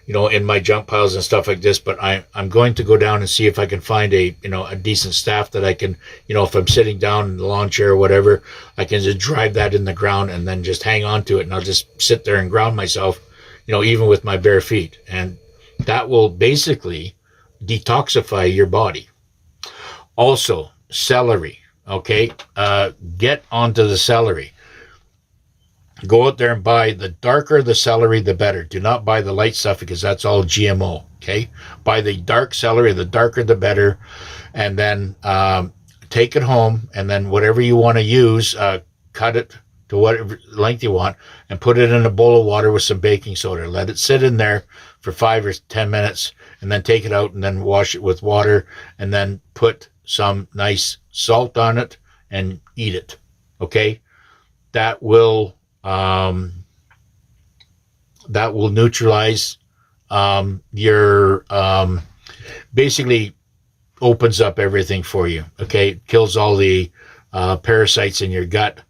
in my junk piles and stuff like this. But I'm going to go down and see if I can find a decent staff that I can, if I'm sitting down in the lawn chair or whatever, I can just drive that in the ground and then just hang on to it. And I'll just sit there and ground myself, even with my bare feet. And that will basically detoxify your body. Also, celery. Okay. Get onto the celery. Go out there and buy the darker the celery, the better. Do not buy the light stuff because that's all GMO. Okay. Buy the dark celery, the darker the better. And then take it home, and then whatever you want to use, cut it to whatever length you want and put it in a bowl of water with some baking soda. Let it sit in there for 5 or 10 minutes and then take it out and then wash it with water and then put some nice salt on it and eat it. Okay. That will neutralize your basically opens up everything for you. Okay. It kills all the parasites in your gut,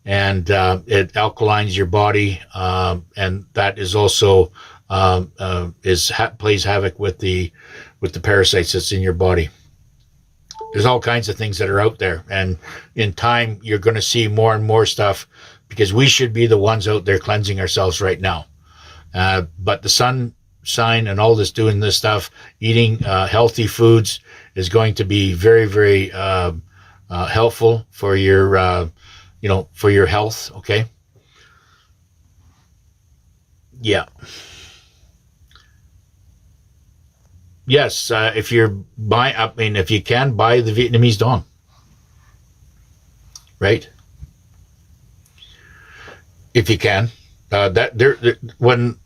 and it alkalines your body, and that is also plays havoc with the parasites that's in your body. There's all kinds of things that are out there, and in time you're going to see more and more stuff, because we should be the ones out there cleansing ourselves right now. But the sun sign and all this doing this stuff, eating healthy foods is going to be very, very helpful for your for your health. Okay. Yeah. Yes. If if you can buy the Vietnamese dong, right? If you can, when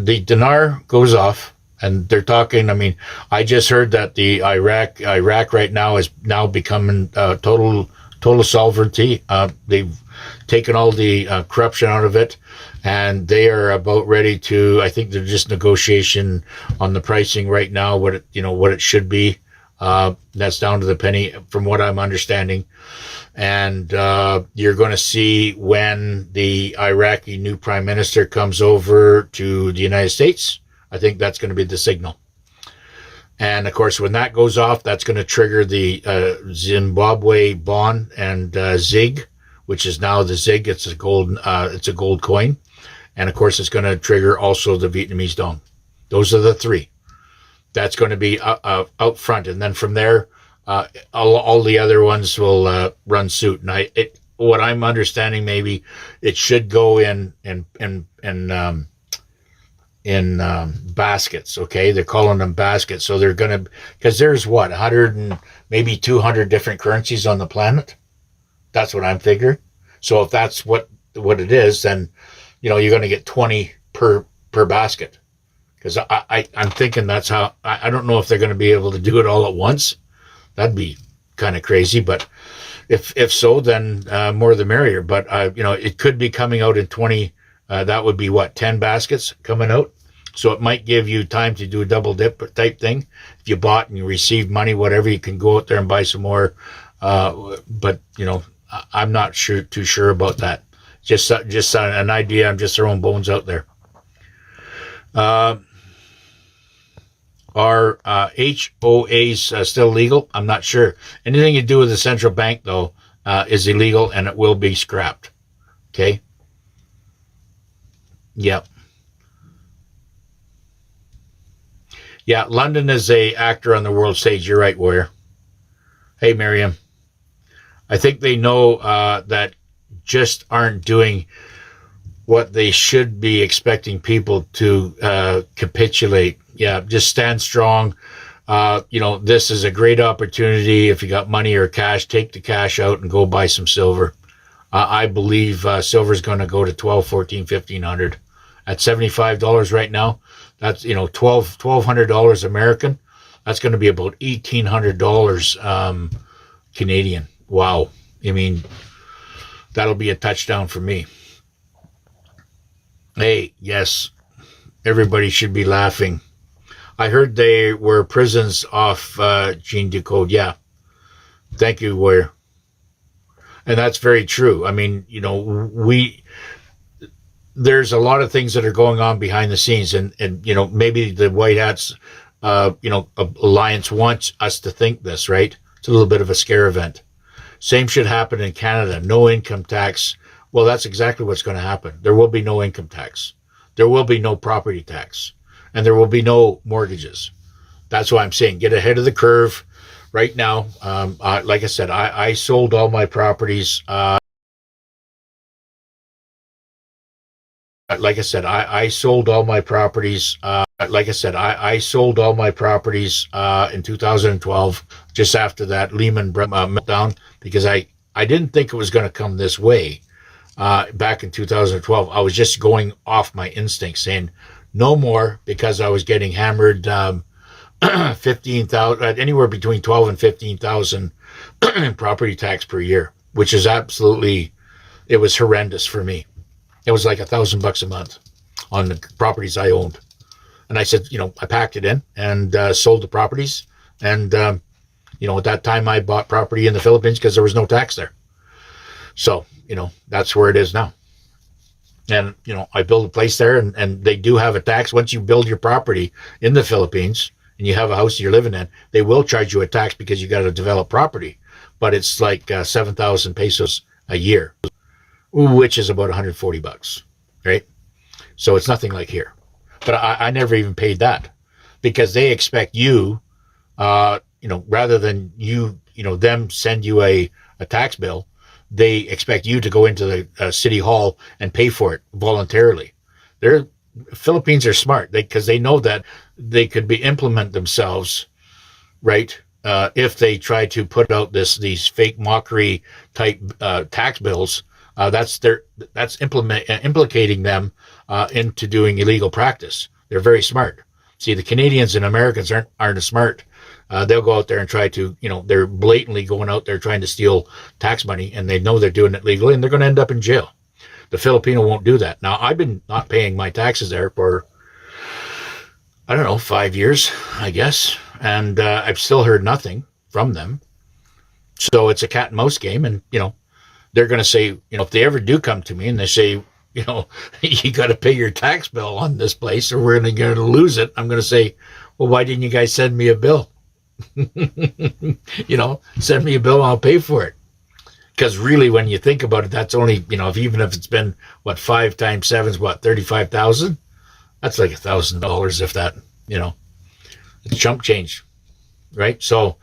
the dinar goes off, and they're talking, I just heard that the Iraq right now is now becoming total sovereignty. They've taken all the corruption out of it, and they are about ready to. I think they're just negotiation on the pricing right now. What it should be. That's down to the penny, from what I'm understanding. And you're going to see when the Iraqi new prime minister comes over to the United States. I think that's going to be the signal. And of course, when that goes off, that's going to trigger the Zimbabwe bond and ZIG, which is now the ZIG. It's a gold coin. And of course, it's going to trigger also the Vietnamese dong. Those are the three. That's going to be out front. And then from there, all the other ones will run suit. And what I'm understanding, maybe it should go in baskets. Okay, they're calling them baskets. So they're gonna, because there's 100 and maybe 200 different currencies on the planet. That's what I'm figuring. So if that's what it is, then you're going to get 20 per basket. Because I'm thinking that's how. I don't know if they're going to be able to do it all at once. That'd be kind of crazy. But if so, then more the merrier. But it could be coming out in 20. That would be 10 baskets coming out. So it might give you time to do a double dip type thing. If you bought and you received money, whatever, you can go out there and buy some more. But I'm not too sure about that. Just an idea. I'm just throwing bones out there. Are HOAs still legal? I'm not sure. Anything you do with the central bank, though, is illegal, and it will be scrapped. Okay? Yep. Yeah, London is a actor on the world stage. You're right, Warrior. Hey, Miriam. I think they know that just aren't doing what they should be expecting people to capitulate. Yeah, just stand strong. This is a great opportunity. If you got money or cash, take the cash out and go buy some silver. I believe silver is going to go to $1,200, $1,400, $1,500 at $75 right now. That's $1,200 American. That's going to be about $1,800 Canadian. Wow. That'll be a touchdown for me. Hey, yes. Everybody should be laughing. I heard they were prisons off Jean Ducode. Yeah. Thank you, Warrior. And that's very true. I mean, there's a lot of things that are going on behind the scenes, and maybe the White Hats, Alliance wants us to think this, right? It's a little bit of a scare event. Same should happen in Canada. No income tax. Well, that's exactly what's going to happen. There will be no income tax. There will be no property tax. And there will be no mortgages. That's why I'm saying get ahead of the curve right now. Like I said, I sold all my properties. I sold all my properties. I sold all my properties in 2012, just after that Lehman meltdown, because I didn't think it was going to come this way. Back in 2012, I was just going off my instincts, saying no more, because I was getting hammered 15,000, anywhere between 12 and 15,000 property tax per year, which is it was horrendous for me. It was like $1,000 a month on the properties I owned. And I said, I packed it in and sold the properties. And, at that time I bought property in the Philippines because there was no tax there. So, that's where it is now. And, I built a place there, and they do have a tax. Once you build your property in the Philippines and you have a house you're living in, they will charge you a tax because you got to develop property. But it's like 7,000 pesos a year, which is about $140, right? So it's nothing like here. But I never even paid that, because they expect you, rather than them send you a tax bill, they expect you to go into the city hall and pay for it voluntarily. Philippines are smart, because they know that they could implement themselves, right? If they try to put out these fake mockery type tax bills, that's implicating them into doing illegal practice. They're very smart. See, the Canadians and Americans aren't as smart. They'll go out there and try to, they're blatantly going out there trying to steal tax money, and they know they're doing it legally, and they're going to end up in jail. The Filipino won't do that. Now, I've been not paying my taxes there for, 5 years, I guess. And I've still heard nothing from them. So it's a cat and mouse game. And, they're going to say, if they ever do come to me and they say, you got to pay your tax bill on this place or we're going to lose it, I'm going to say, well, why didn't you guys send me a bill? Send me a bill and I'll pay for it. Because really, when you think about it, that's only, even if it's been, 5 times 7 is 35,000? That's like $1,000 if that, it's chump change, right? So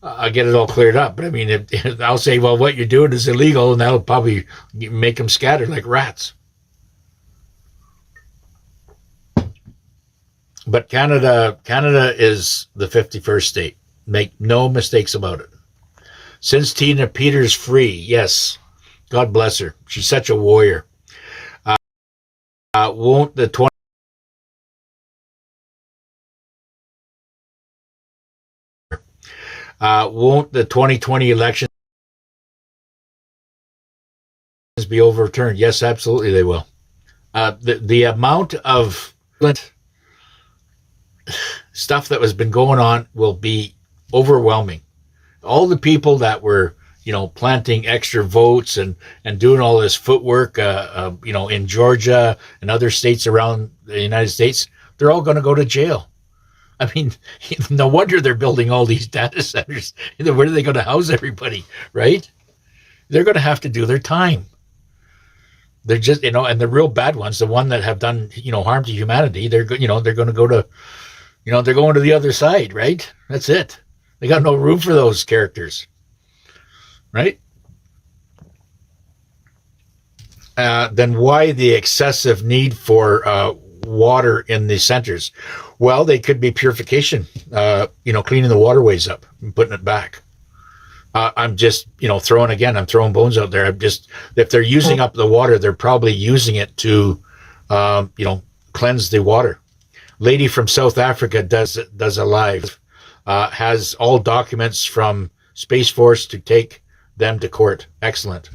I get it all cleared up. But I mean, I'll say, well, what you're doing is illegal, and that'll probably make them scatter like rats. But Canada is the 51st state. Make no mistakes about it. Since Tina Peters free, yes, God bless her. She's such a warrior. Won't the 2020 elections be overturned? Yes, absolutely they will. The amount of stuff that has been going on will be overwhelming. All the people that were, planting extra votes and doing all this footwork, in Georgia and other states around the United States, they're all going to go to jail. I mean, no wonder they're building all these data centers. Where are they going to house everybody, right? They're going to have to do their time. They're just, and the real bad ones, the one that have done, harm to humanity, they're going to go to, they're going to the other side, right? That's it. They got no room for those characters, right? Then why the excessive need for water in the centers? Well, they could be purification, cleaning the waterways up and putting it back. I'm just, I'm throwing bones out there. If they're using up the water, they're probably using it to, cleanse the water. Lady from South Africa does a live, has all documents from Space Force to take them to court. Excellent.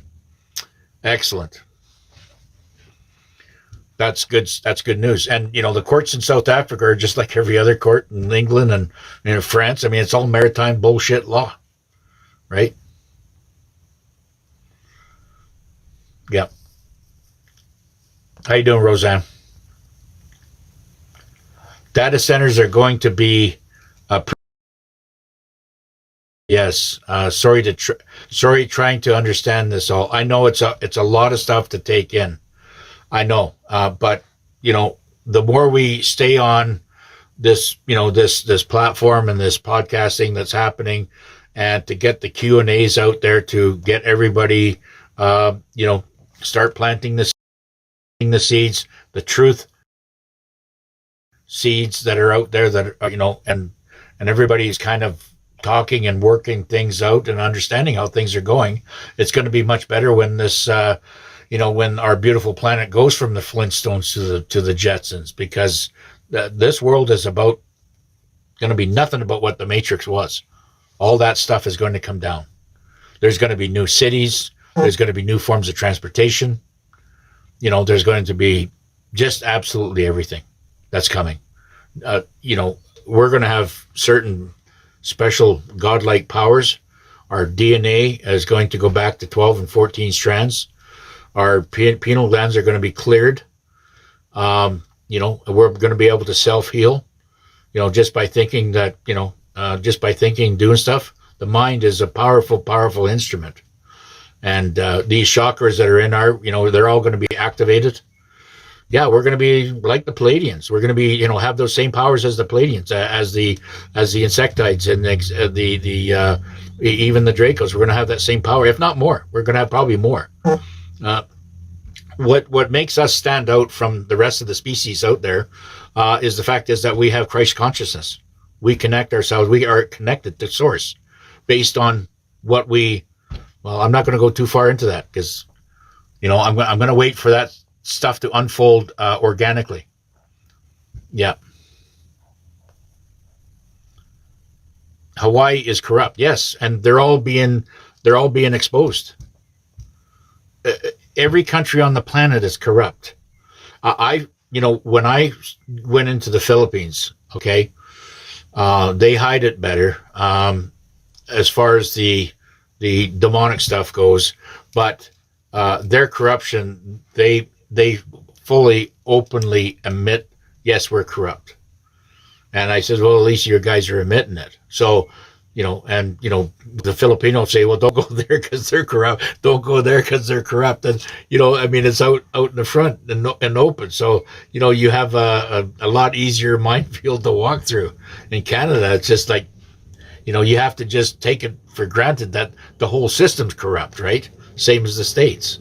that's good. That's good news. And the courts in South Africa are just like every other court in England and France. I mean, it's all maritime bullshit law, right? Yeah. How you doing, Roseanne? Data centers are going to be yes. Sorry, trying to understand this all. I know it's a lot of stuff to take in. I know, but the more we stay on this, this platform and this podcasting that's happening, and to get the Q&As out there to get everybody, start planting the seeds, the truth seeds that are out there that are, and everybody's kind of talking and working things out and understanding how things are going. It's going to be much better when this, when our beautiful planet goes from the Flintstones to the Jetsons, because this world is going to be nothing about what the Matrix was. All that stuff is going to come down. There's going to be new cities. There's going to be new forms of transportation. There's going to be just absolutely everything that's coming. We're going to have certain special godlike powers. Our DNA is going to go back to 12 and 14 strands. Our pineal glands are going to be cleared. We're going to be able to self-heal, just by thinking doing stuff. The mind is a powerful, powerful instrument. And these chakras that are in our, they're all going to be activated. Yeah, we're going to be like the Pleiadians. We're going to be, have those same powers as the Pleiadians, as the insectoids and even the Dracos. We're going to have that same power, if not more. We're going to have probably more. What makes us stand out from the rest of the species out there is the fact is that we have Christ consciousness. We connect ourselves. We are connected to Source based on what we. Well, I'm not going to go too far into that because, I'm going to wait for that stuff to unfold organically. Yeah. Hawaii is corrupt. Yes, and they're all being exposed. Every country on the planet is corrupt. When I went into the Philippines, okay, they hide it better as far as the demonic stuff goes, but their corruption, they fully, openly admit, yes, we're corrupt. And I said, well, at least you guys are admitting it. So, the Filipinos say, well, don't go there because they're corrupt. Don't go there because they're corrupt. And, it's out in the front and open. So, you have a lot easier minefield to walk through. In Canada, it's just like, you have to just take it for granted that the whole system's corrupt, right? Same as the States.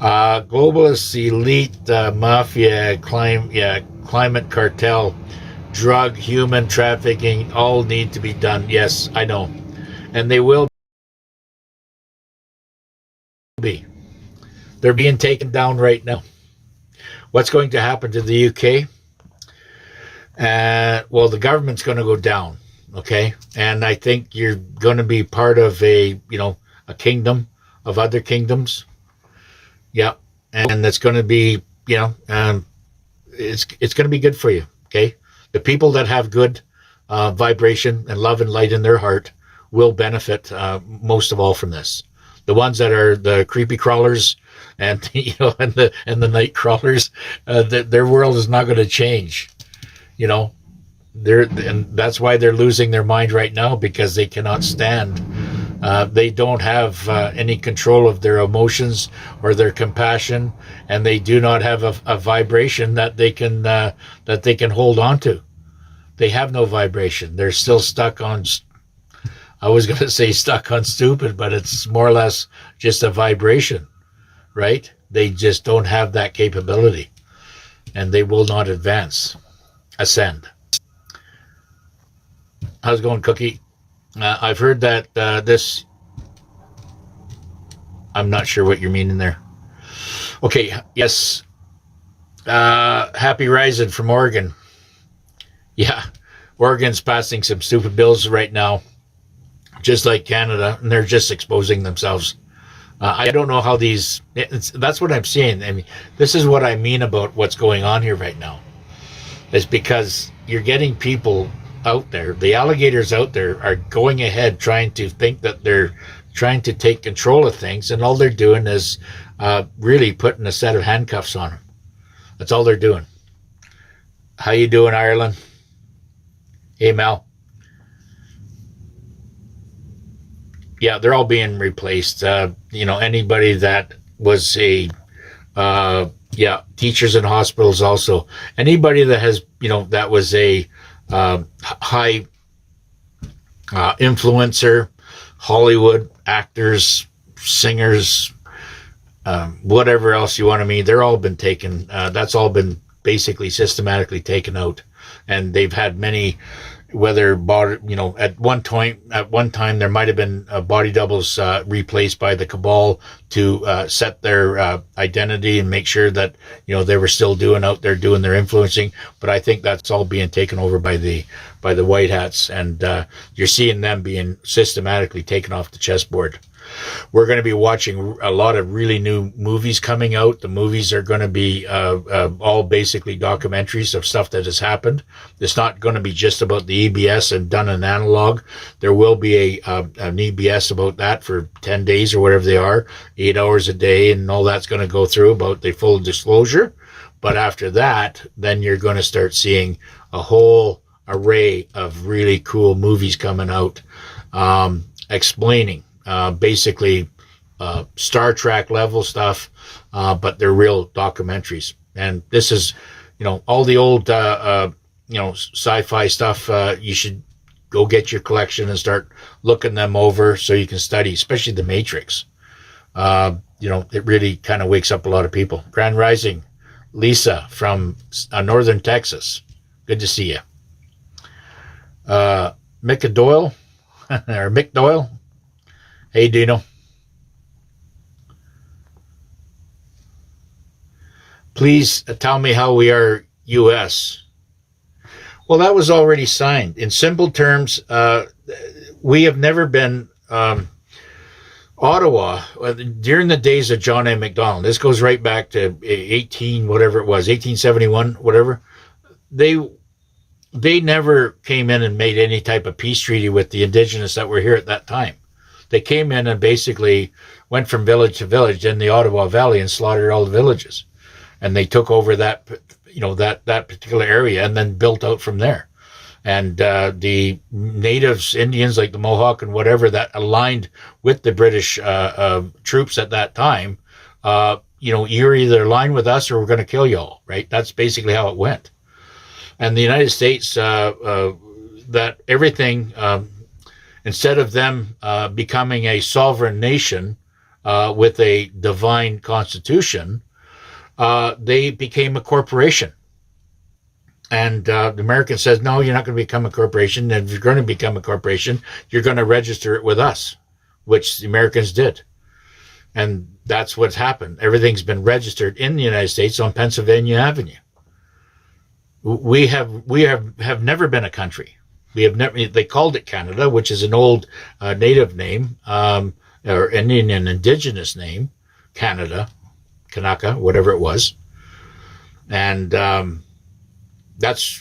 Globalist, elite, mafia, climate cartel, drug, human trafficking, all need to be done. Yes, I know. And they will be. They're being taken down right now. What's going to happen to the UK? Well, the government's going to go down. Okay. And I think you're going to be part of a kingdom of other kingdoms. Yeah. And it's going to be, it's going to be good for you. Okay. The people that have good vibration and love and light in their heart will benefit most of all from this. The ones that are the creepy crawlers and, and the night crawlers, their world is not going to change, and that's why they're losing their mind right now, because they cannot stand. They don't have any control of their emotions or their compassion, and they do not have a vibration that they can hold on to. They have no vibration. They're still stuck on. I was going to say stuck on stupid, but it's more or less just a vibration, right? They just don't have that capability, and they will not ascend. How's it going, Cookie? I've heard that this... I'm not sure what you're meaning there. Okay, yes. Happy Rising from Oregon. Yeah, Oregon's passing some stupid bills right now, just like Canada, and they're just exposing themselves. I don't know how that's what I'm saying. I mean, this is what I mean about what's going on here right now. Is because you're getting people out there, the alligators out there are going ahead trying to think that they're trying to take control of things, and all they're doing is really putting a set of handcuffs on them. That's all they're doing. How you doing, Ireland? Hey, Mel. Yeah, they're all being replaced. Anybody that was teachers in hospitals also. Anybody that has, that was a high influencer, Hollywood actors, singers, whatever else you want to mean, they're all been taken. That's all been basically systematically taken out, and they've had many. Whether at one time there might have been body doubles replaced by the cabal to set their identity and make sure that they were still doing their influencing. But I think that's all being taken over by the white hats, and you're seeing them being systematically taken off the chessboard. We're going to be watching a lot of really new movies coming out. The movies are going to be all basically documentaries of stuff that has happened. It's not going to be just about the EBS and done in analog. There will be an EBS about that for 10 days or whatever they are, 8 hours a day, and all that's going to go through about the full disclosure. But after that, then you're going to start seeing a whole array of really cool movies coming out explaining basically Star Trek level stuff, but they're real documentaries. And this is, all the old, sci-fi stuff. You should go get your collection and start looking them over so you can study, especially The Matrix. It really kind of wakes up a lot of people. Grand Rising, Lisa from northern Texas. Good to see you. Mick Doyle, or Mick Doyle. Hey, Dino. Please tell me how we are U.S. Well, that was already signed. In simple terms, we have never been Ottawa during the days of John A. Macdonald. This goes right back to 1871, whatever. They never came in and made any type of peace treaty with the Indigenous that were here at that time. They came in and basically went from village to village in the Ottawa Valley and slaughtered all the villages. And they took over that particular area and then built out from there. And the natives, Indians like the Mohawk and whatever that aligned with the British troops at that time, you're either aligned with us or we're going to kill you all, right? That's basically how it went. And the United States, that everything... instead of them becoming a sovereign nation with a divine constitution, they became a corporation. And the American says, no, you're not going to become a corporation. And if you're going to become a corporation, you're going to register it with us, which the Americans did. And that's what's happened. Everything's been registered in the United States on Pennsylvania Avenue. We have never been a country. We have never. They called it Canada, which is an old native name or Indian and indigenous name, Canada, Kanaka, whatever it was, and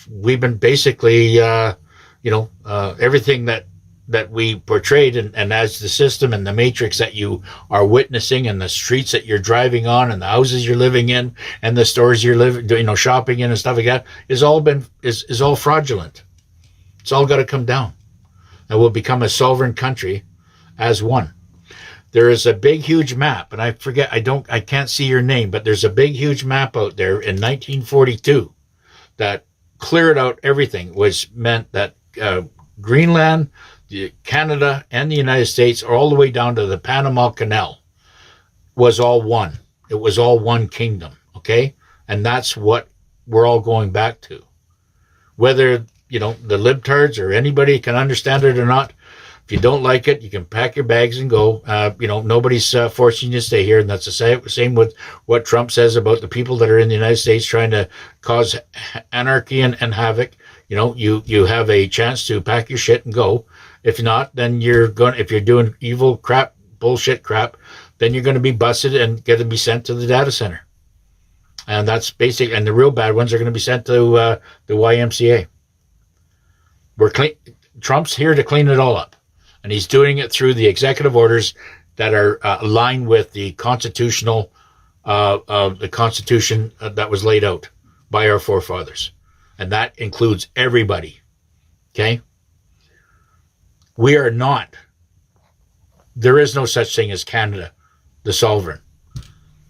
we've been basically everything that we portrayed and as the system and the matrix that you are witnessing and the streets that you're driving on and the houses you're living in and the stores you're shopping in and stuff like that is all fraudulent. It's all got to come down, and we'll become a sovereign country as one. There is a big, huge map, and I can't see your name, but there's a big, huge map out there in 1942 that cleared out everything, which meant that Greenland, Canada, and the United States, all the way down to the Panama Canal, was all one. It was all one kingdom, okay? And that's what we're all going back to. Whether the libtards or anybody can understand it or not. If you don't like it, you can pack your bags and go. Nobody's forcing you to stay here. And that's the same with what Trump says about the people that are in the United States trying to cause anarchy and havoc. You have a chance to pack your shit and go. If not, then if you're doing evil crap, bullshit crap, then you're going to be busted and going to be sent to the data center. And that's basic. And the real bad ones are going to be sent to the YMCA. Trump's here to clean it all up. And he's doing it through the executive orders that are aligned with the constitutional, the Constitution that was laid out by our forefathers. And that includes everybody. Okay? We are not. There is no such thing as Canada, the sovereign.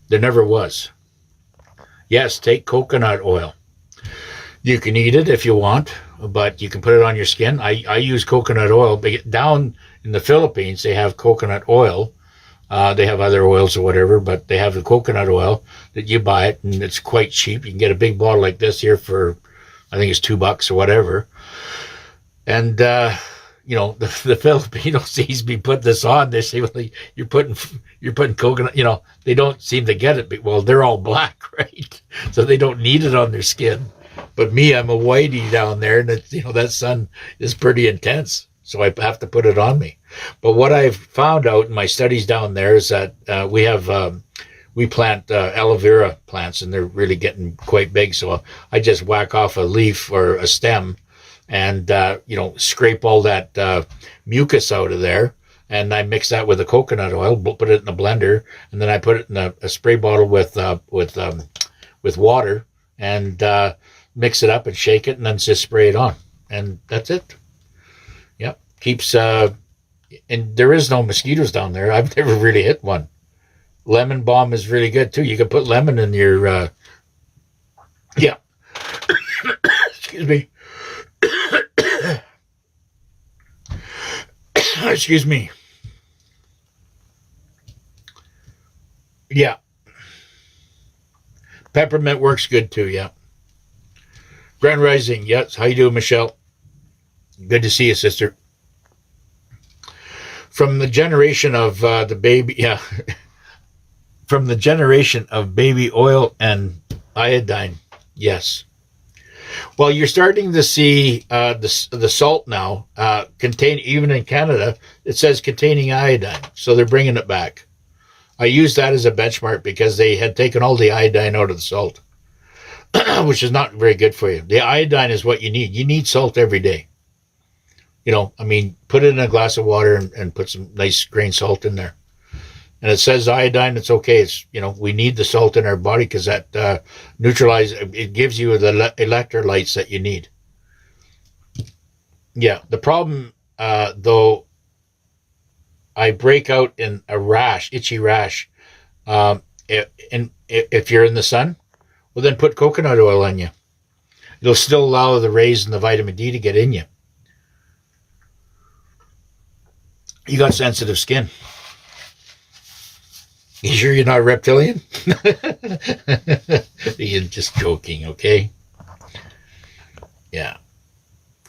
There never was. Yes, take coconut oil. You can eat it if you want, but you can put it on your skin. I use coconut oil. Down in the Philippines, they have coconut oil. They have other oils or whatever, but they have the coconut oil that you buy it, and it's quite cheap. You can get a big bottle like this here for, I think it's $2 or whatever. And, the Filipinos sees me put this on. They say, well, you're putting coconut, they don't seem to get it. But, well, they're all black, right? So they don't need it on their skin. But me, I'm a whitey down there, and that sun is pretty intense. So I have to put it on me. But what I've found out in my studies down there is that we plant aloe vera plants, and they're really getting quite big. So I just whack off a leaf or a stem and, scrape all that mucus out of there. And I mix that with the coconut oil, put it in a blender, and then I put it in a spray bottle with water, and mix it up and shake it, and then just spray it on. And that's it. Yep. Keeps, and there is no mosquitoes down there. I've never really hit one. Lemon balm is really good too. You can put lemon in your, yeah. Excuse me. Excuse me. Yeah. Peppermint works good too, yeah. Grand Rising, yes. How you doing, Michelle? Good to see you, sister. From the generation of the baby, yeah. From the generation of baby oil and iodine, yes. Well, you're starting to see the salt now contain, even in Canada, it says containing iodine. So they're bringing it back. I use that as a benchmark because they had taken all the iodine out of the salt, which is not very good for you. The iodine is what you need. You need salt every day. Put it in a glass of water and put some nice grain salt in there. And it says iodine, it's okay. It's, we need the salt in our body because that it gives you the electrolytes that you need. Yeah, the problem, though, I break out in a rash, itchy rash. If you're in the sun, well, then put coconut oil on you. It'll still allow the rays and the vitamin D to get in you. You got sensitive skin. You sure you're not reptilian? You're just joking, okay? Yeah.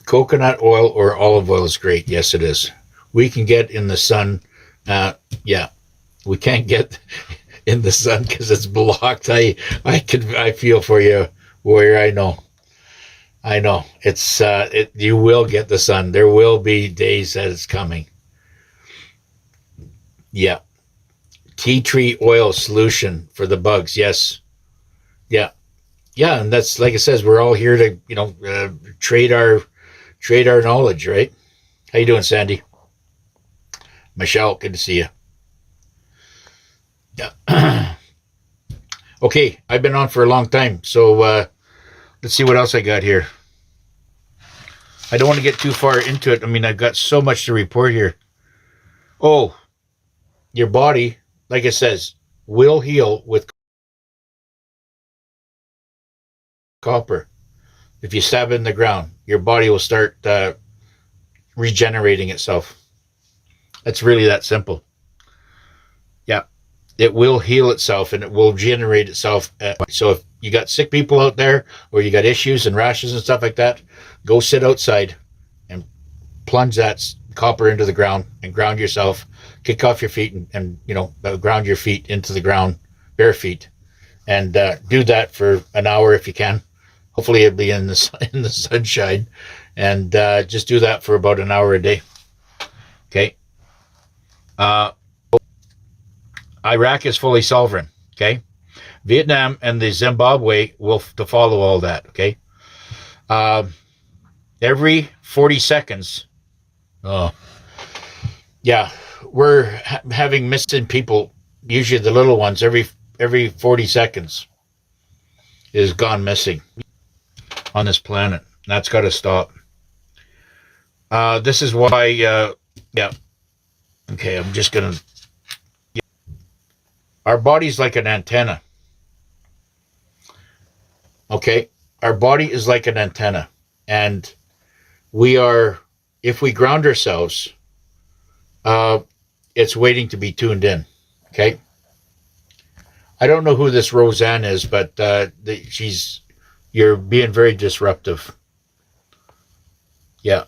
Coconut oil or olive oil is great. Yes, it is. We can get in the sun. Yeah. We can't get in the sun because it's blocked. I feel for you, warrior. I know. It's you will get the sun. There will be days that it's coming. Yeah. Tea tree oil solution for the bugs. Yes. Yeah. Yeah. And that's, like it says, we're all here to, trade our knowledge, right? How you doing, Sandy? Michelle, good to see you. Yeah. Okay. I've been on for a long time. So, let's see what else I got here. I don't want to get too far into it. I've got so much to report here. Oh, your body, like it says, will heal with copper. If you stab it in the ground, your body will start regenerating itself. It's really that simple. Yeah. It will heal itself and it will generate itself. So if you got sick people out there or you got issues and rashes and stuff like that, go sit outside and plunge that copper into the ground and ground yourself. Kick off your feet and ground your feet into the ground, bare feet, and do that for an hour if you can. Hopefully it'll be in the sunshine, and just do that for about an hour a day. Okay. Iraq is fully sovereign, okay? Vietnam and the Zimbabwe will to follow all that, okay? Every 40 seconds, yeah, we're having missing people, usually the little ones, every 40 seconds is gone missing on this planet. That's got to stop. This is why, yeah. Okay, I'm just going to... Our body's like an antenna. Okay? Our body is like an antenna. And we are, if we ground ourselves, it's waiting to be tuned in. Okay? I don't know who this Roseanne is, but you're being very disruptive. Yeah.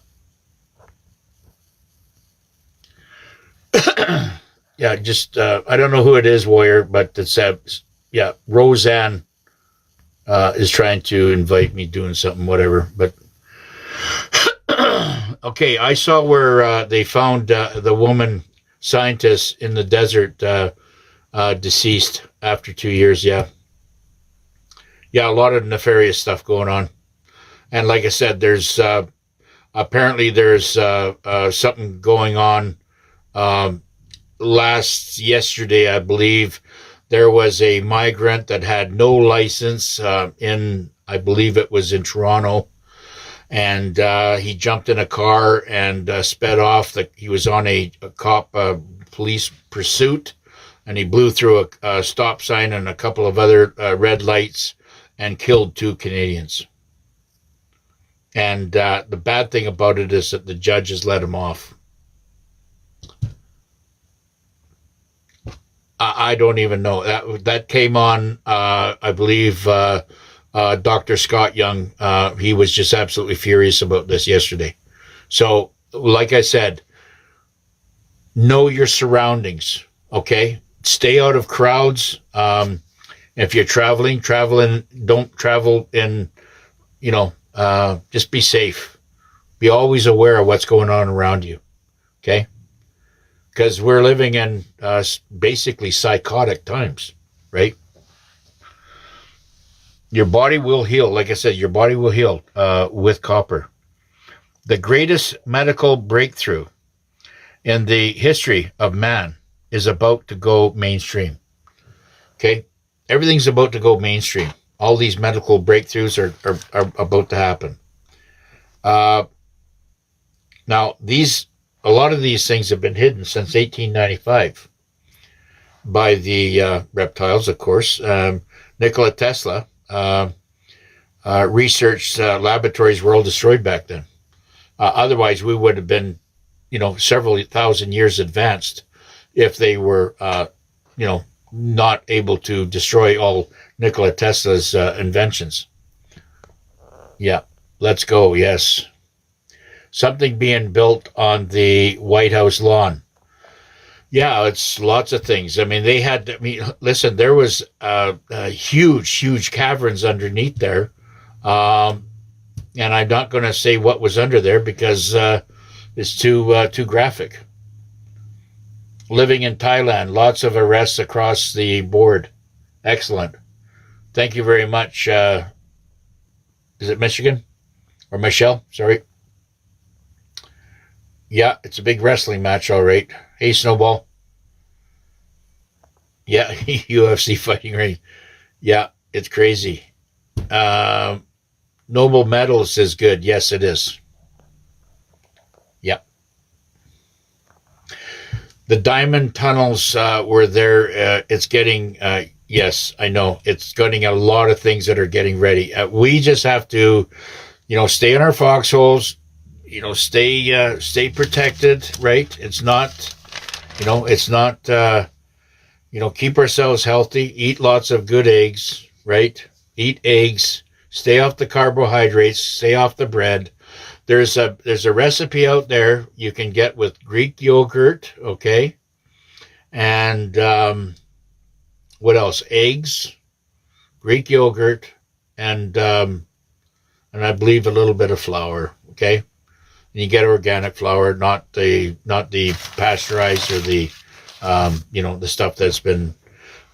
Yeah, just, I don't know who it is, Warrior, but it's, yeah, Roseanne is trying to invite me doing something, whatever. But, okay, I saw where they found the woman scientist in the desert deceased after 2 years, yeah. Yeah, a lot of nefarious stuff going on. And like I said, there's, apparently there's something going on. Yesterday, I believe, there was a migrant that had no license I believe it was in Toronto, and he jumped in a car and sped off. He was on a cop police pursuit, and he blew through a stop sign and a couple of other red lights and killed 2 Canadians. And the bad thing about it is that the judges let him off. I don't even know. That came on, I believe, Dr. Scott Young. He was just absolutely furious about this yesterday. So, like I said, know your surroundings, okay? Stay out of crowds. If you're traveling, don't travel in, just be safe. Be always aware of what's going on around you, okay? Because we're living in basically psychotic times, right? Your body will heal. Like I said, your body will heal with copper. The greatest medical breakthrough in the history of man is about to go mainstream. Okay? Everything's about to go mainstream. All these medical breakthroughs are about to happen. Now, a lot of these things have been hidden since 1895 by the reptiles, of course. Nikola Tesla researched laboratories were all destroyed back then. Otherwise, we would have been, several thousand years advanced if they were, not able to destroy all Nikola Tesla's inventions. Yeah, let's go, yes. Something being built on the White House lawn. Yeah, it's lots of things. I mean, listen, there was huge caverns underneath there. And I'm not going to say what was under there because it's too graphic. Living in Thailand, lots of arrests across the board. Excellent. Thank you very much. Is it Michigan? Or Michelle? Sorry. Yeah, it's a big wrestling match, all right. Hey, Snowball. Yeah, UFC fighting ring. Yeah, it's crazy. Noble Metals is good. Yes, it is. Yeah. The diamond tunnels were there. It's getting, yes, I know. It's getting a lot of things that are getting ready. We just have to, stay in our foxholes, stay protected, right? It's not, keep ourselves healthy, eat lots of good eggs, right? Eat eggs, stay off the carbohydrates, stay off the bread. There's a recipe out there you can get with Greek yogurt, okay? And what else? Eggs, Greek yogurt, and I believe a little bit of flour, okay? And you get organic flour, not the pasteurized or the The stuff that's been,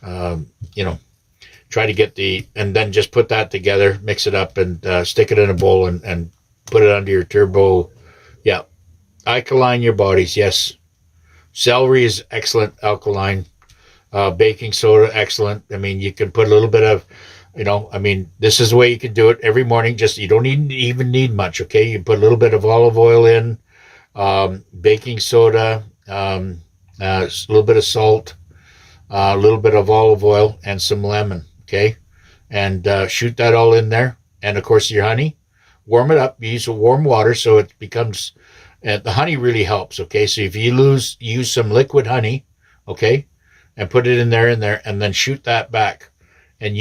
try to get and then just put that together, mix it up, and stick it in a bowl and put it under your turbo. Yeah. Alkaline your bodies, yes. Celery is excellent alkaline. Baking soda, excellent. I mean, you can put a little bit of, this is the way you can do it every morning. Just, you don't even need much, okay? You put a little bit of olive oil in, baking soda, a little bit of salt, a little bit of olive oil, and some lemon, okay? And shoot that all in there. And, of course, your honey. Warm it up. Use warm water so it becomes, the honey really helps, okay? So if you use some liquid honey, okay, and put it in there, and then shoot that back. And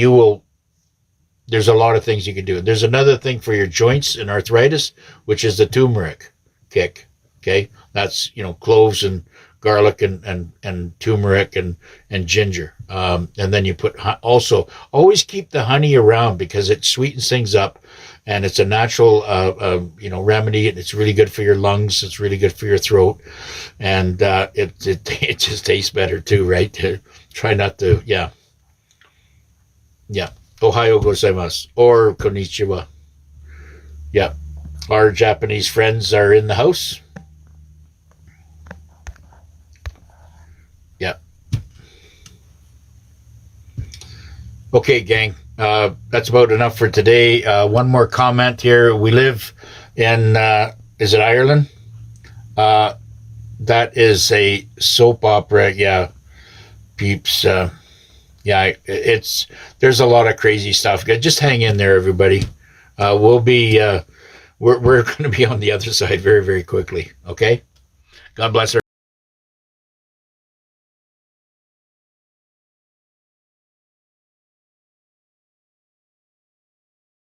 there's a lot of things you can do. There's another thing for your joints and arthritis, which is the turmeric kick, okay? That's, cloves and garlic and turmeric and ginger. And then you put, also, always keep the honey around because it sweetens things up. And it's a natural, remedy. It's really good for your lungs. It's really good for your throat, and it just tastes better too, right? Try not to, yeah. Ohayo gozaimasu or konnichiwa. Yeah, our Japanese friends are in the house. Yeah. Okay, gang. That's about enough for today. One more comment here. We live in, is it Ireland? That is a soap opera. Yeah, peeps. There's a lot of crazy stuff. Just hang in there, everybody. We'll be, we're going to be on the other side very, very quickly. Okay. God bless her.